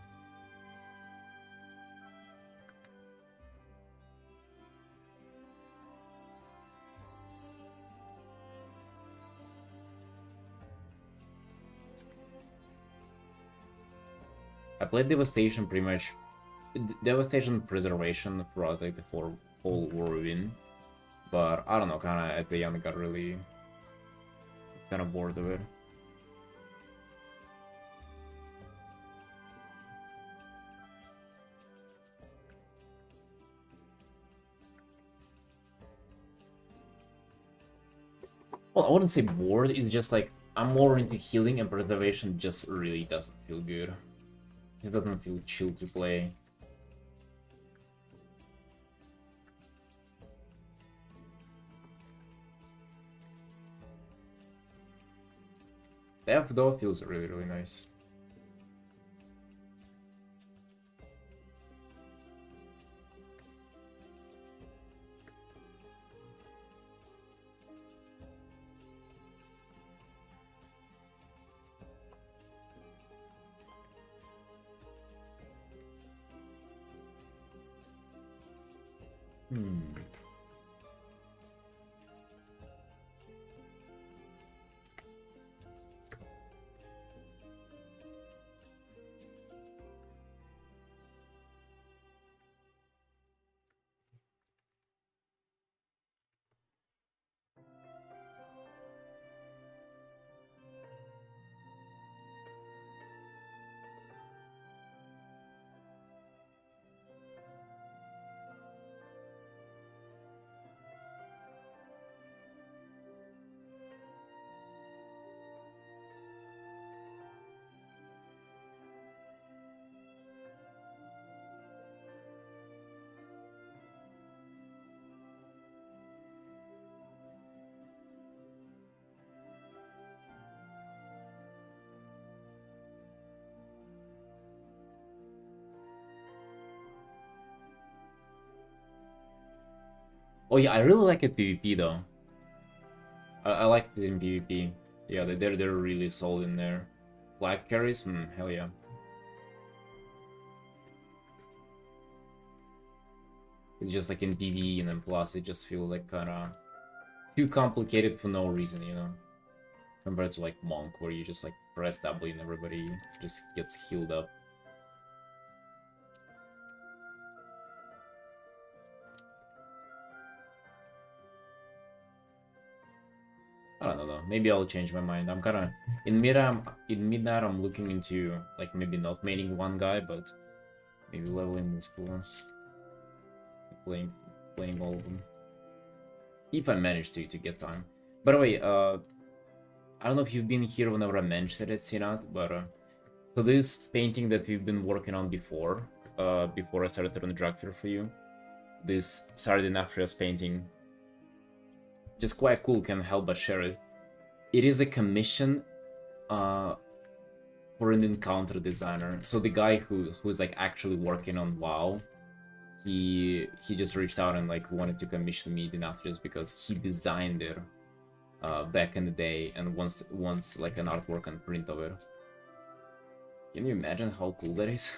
I played Devastation pretty much. Devastation Preservation throughout like the whole Whirlwind. But I don't know, kinda at the end got really kinda bored of it. Well, I wouldn't say bored, it's just like I'm more into healing, and Preservation just really doesn't feel good. It doesn't feel chill to play. Death though feels really nice. Oh yeah, I really like it PvP though. I like it in PvP. Yeah, they're really solid in there. Flag carries, hell yeah. It's just like in PvE, and then plus it just feels like kind of too complicated for no reason, you know? Compared to like Monk, where you just like press W and everybody just gets healed up. I don't know though. Maybe I'll change my mind. I'm kind of in midnight. I'm looking into like maybe not maining one guy, but maybe leveling multiple ones, playing all of them. If I manage to get time. By the way, I don't know if you've been here whenever I mentioned it, Sinat, but so this painting that we've been working on before, before I started to run Dracula for you, this Sardinafrios painting, just quite cool. Can't help but share it. It is a commission for an encounter designer. So the guy who's like actually working on WoW, he just reached out and like wanted to commission me enough just because he designed it back in the day and wants like an artwork and print of it. Can you imagine how cool that is?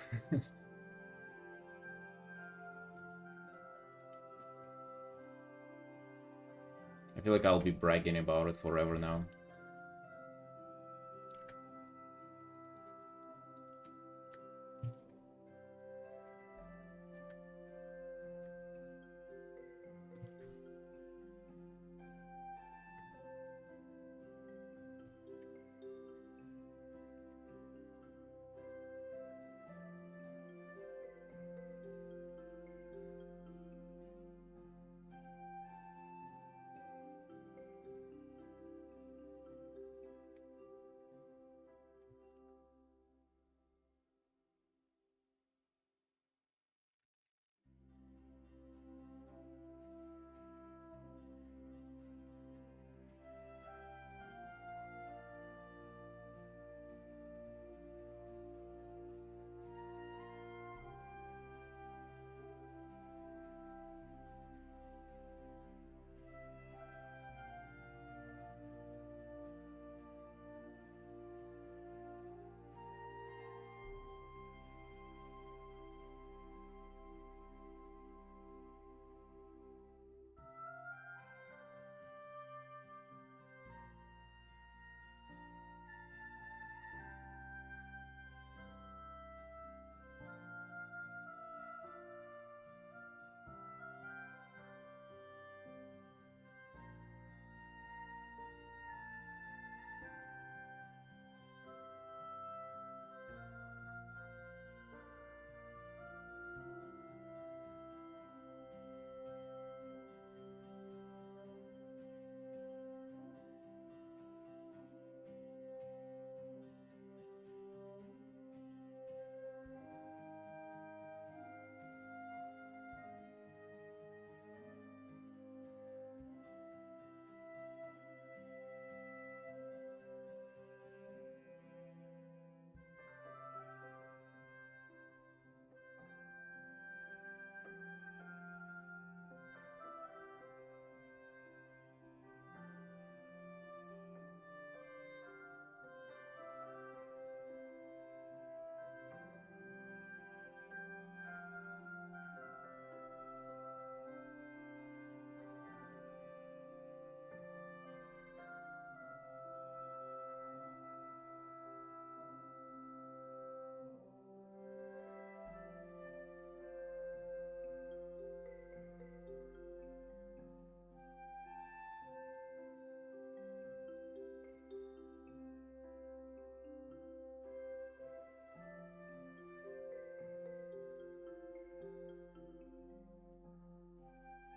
I feel like I'll be bragging about it forever now.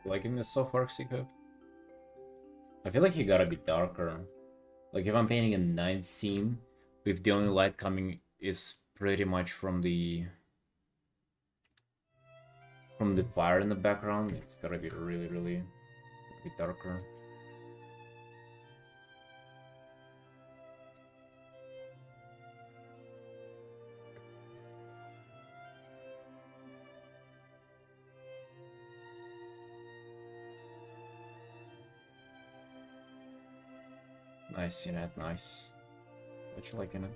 Liking the soft arcs equip? I feel like he gotta be darker. Like if I'm painting a night scene, with the only light coming is pretty much from the fire in the background, it's gotta be really darker. Nice, Unit, nice. What you liking it?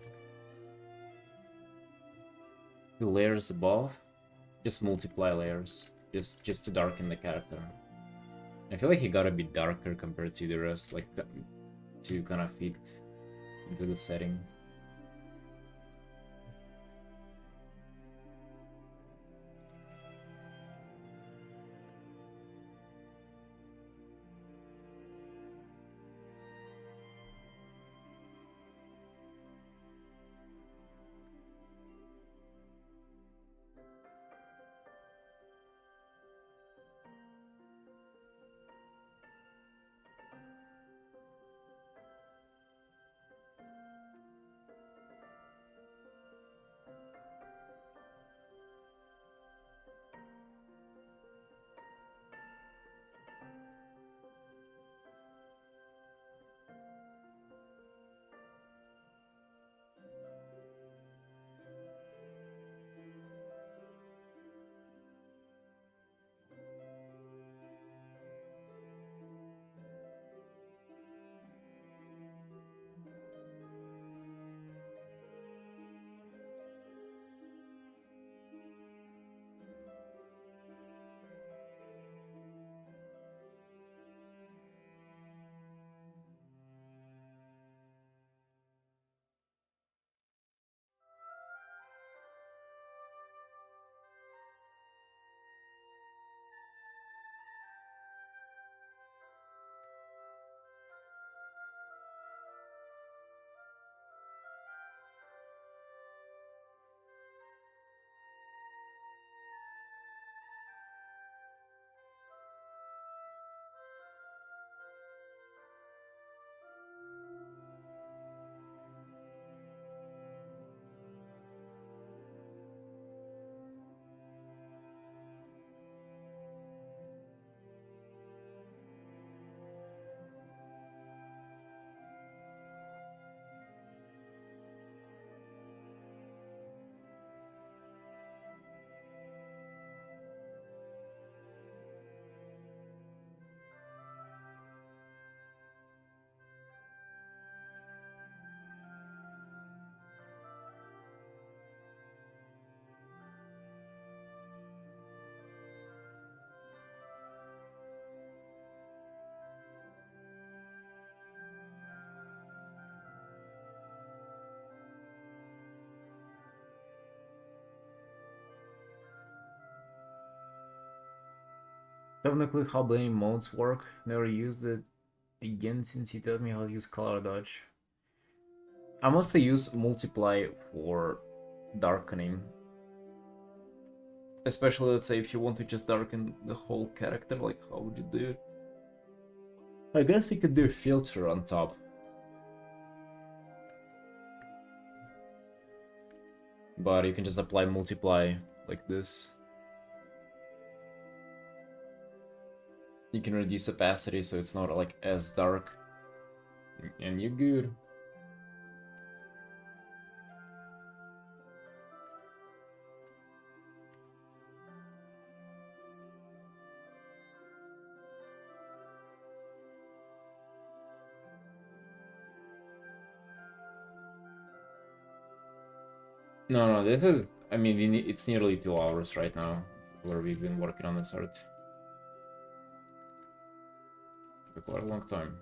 The layers above, just multiply layers, just to darken the character. I feel like he gotta be darker compared to the rest, like to kind of fit into the setting. I have no clue how blending modes work. Never used it again since you taught me how to use color dodge. I mostly use multiply for darkening. Especially, let's say, if you want to just darken the whole character, like, how would you do it? I guess you could do a filter on top. But you can just apply multiply like this. You can reduce opacity so it's not like as dark. And you're good. No, this is, I mean, it's nearly 2 hours right now where we've been working on this art. For quite a long time.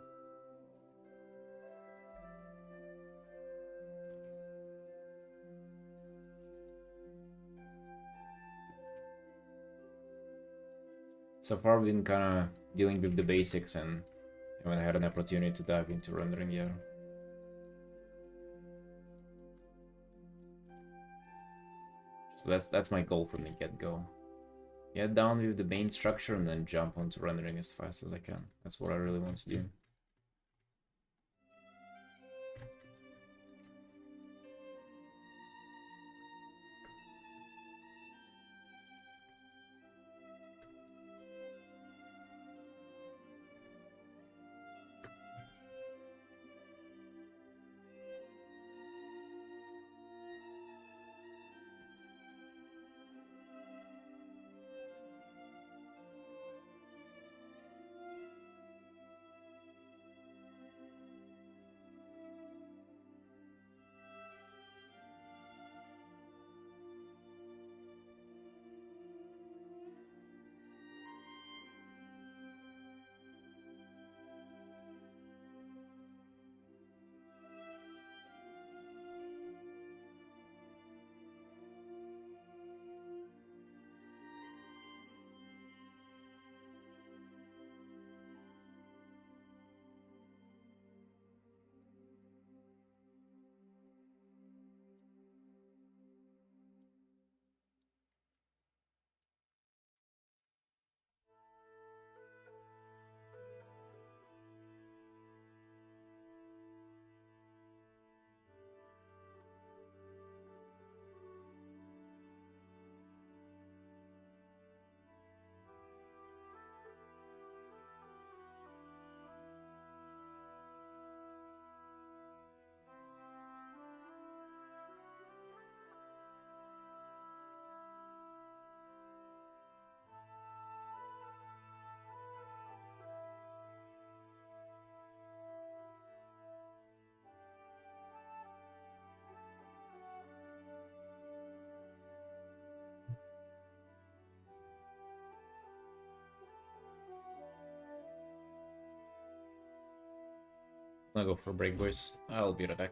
So far, we've been kind of dealing with the basics and haven't had an opportunity to dive into rendering yet. So that's my goal from the get-go. Get down with the main structure and then jump onto rendering as fast as I can. That's what I really want to do. I'll go for break, boys. I'll be right back.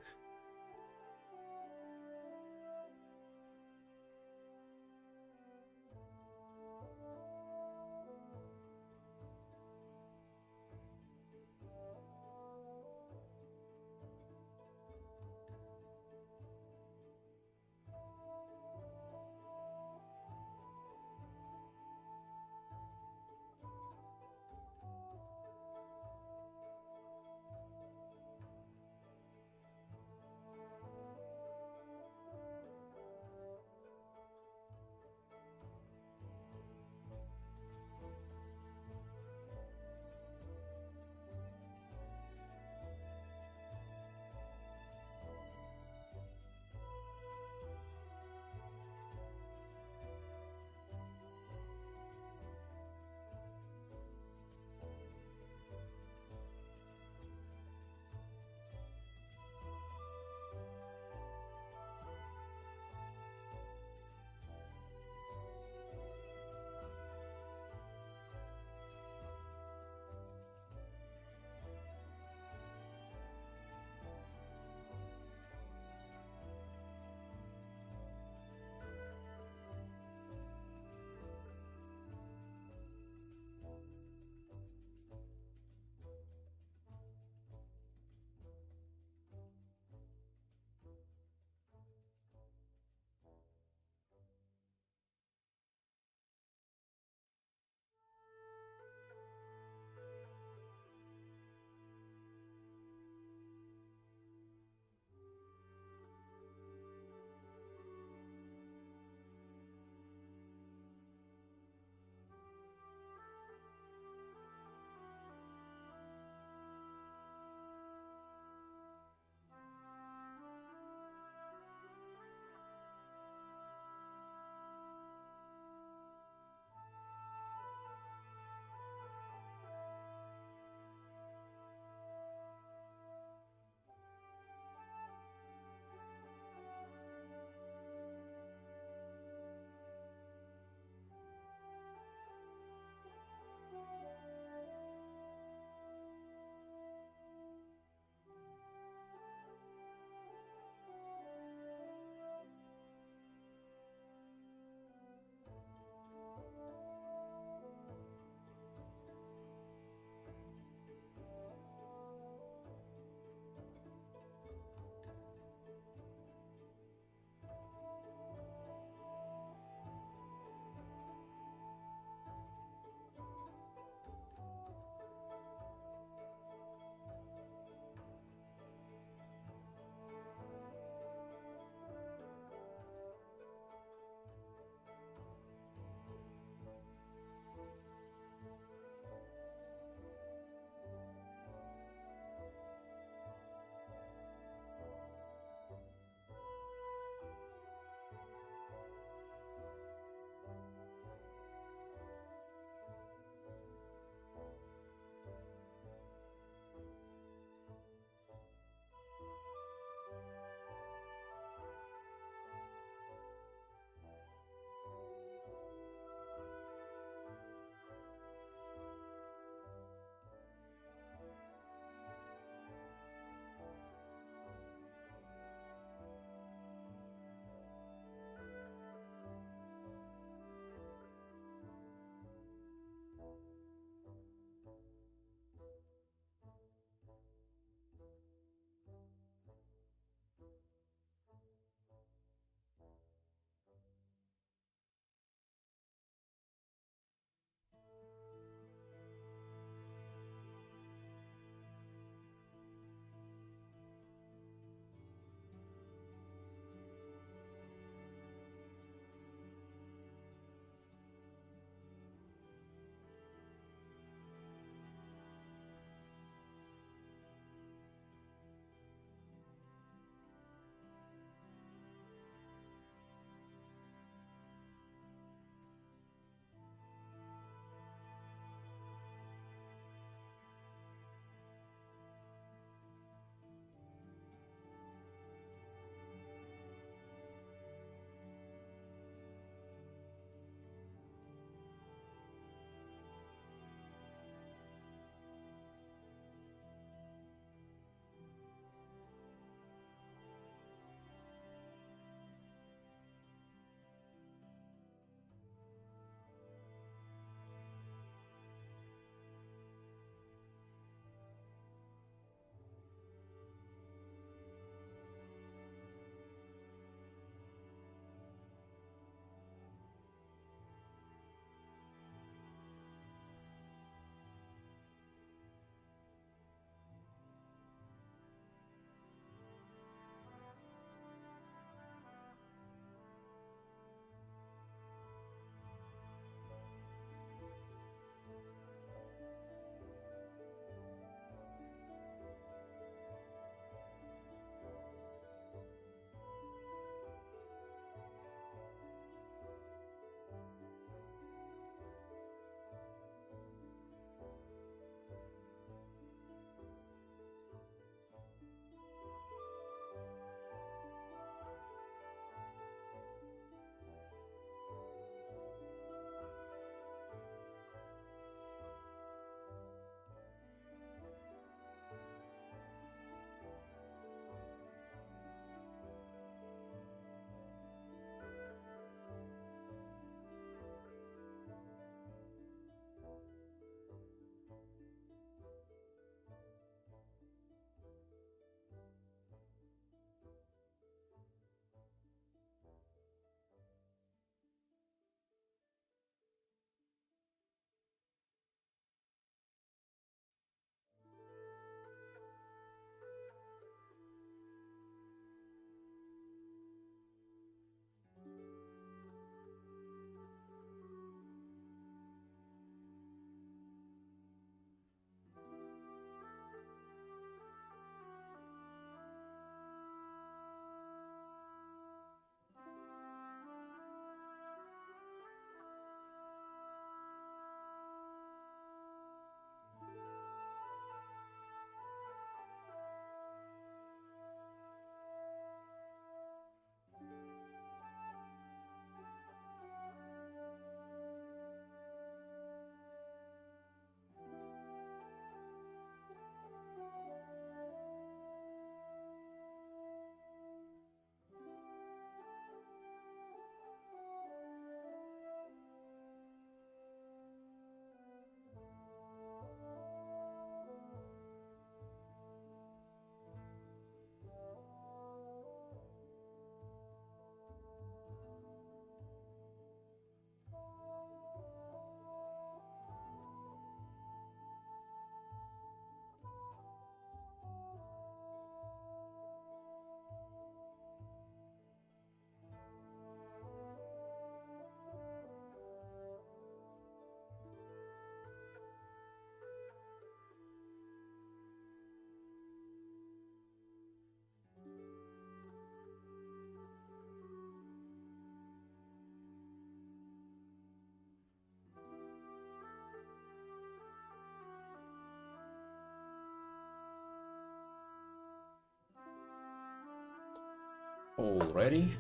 Alrighty.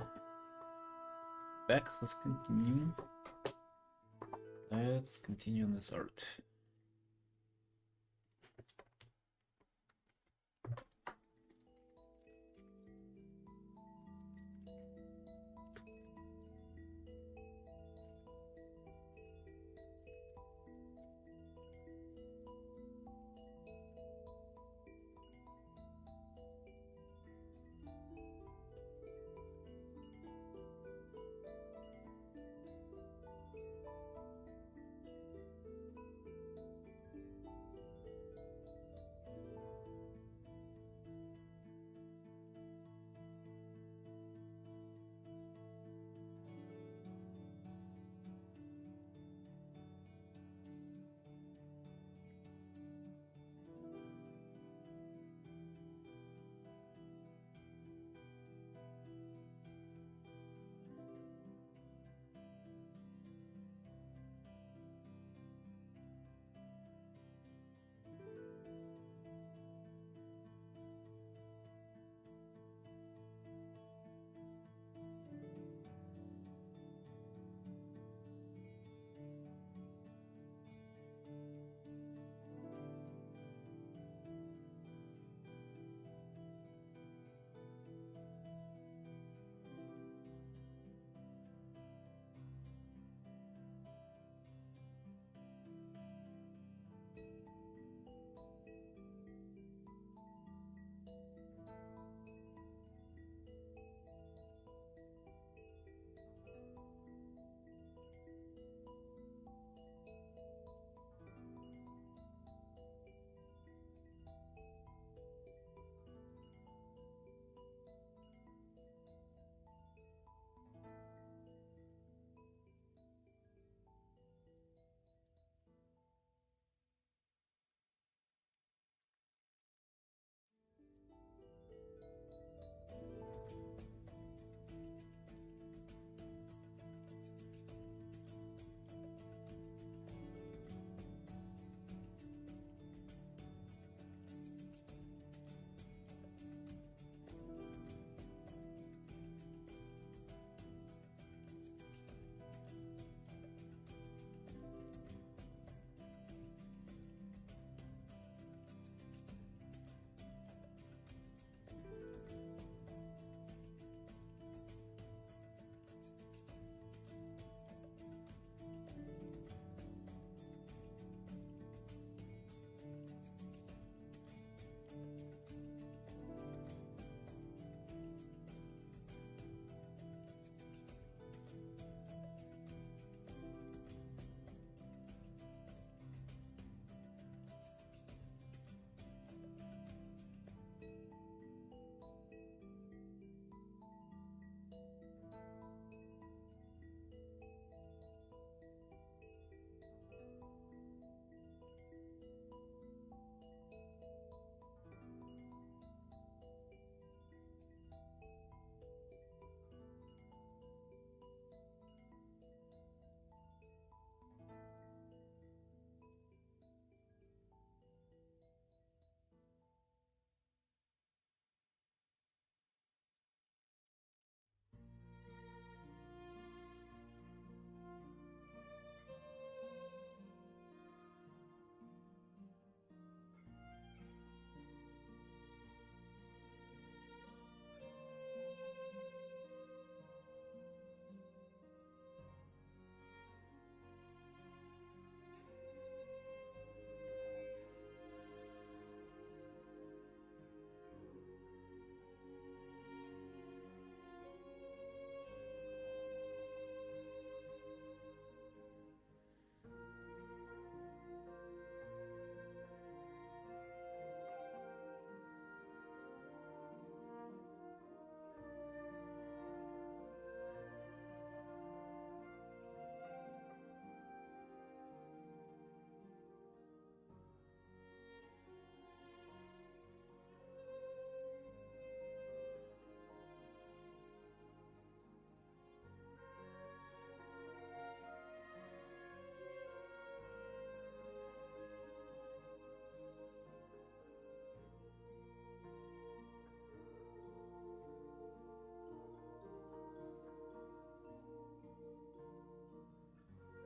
Back, let's continue. Let's continue on this art.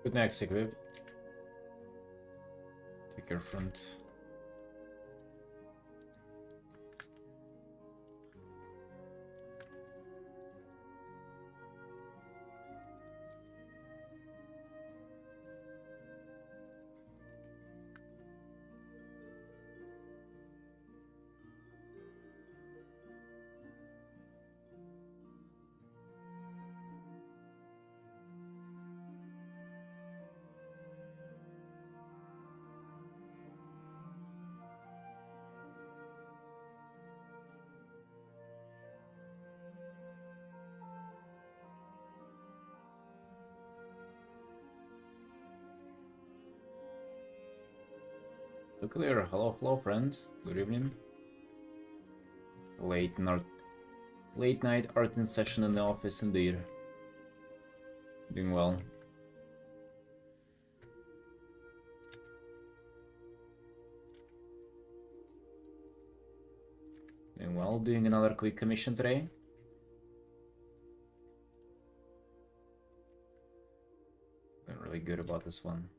Good next equip. Take your front. Nuclear, hello friends. Good evening. Late night Artin session in the office indeed. Doing well. Doing well, doing another quick commission today. Been really good about this one.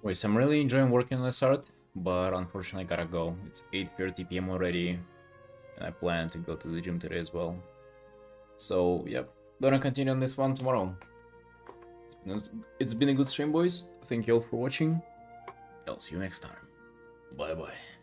Wait, I'm really enjoying working on this art, but unfortunately I gotta go. It's 8:30 p.m. already, and I plan to go to the gym today as well. So, yep, gonna continue on this one tomorrow. It's been a good stream, boys. Thank you all for watching. I'll see you next time. Bye bye.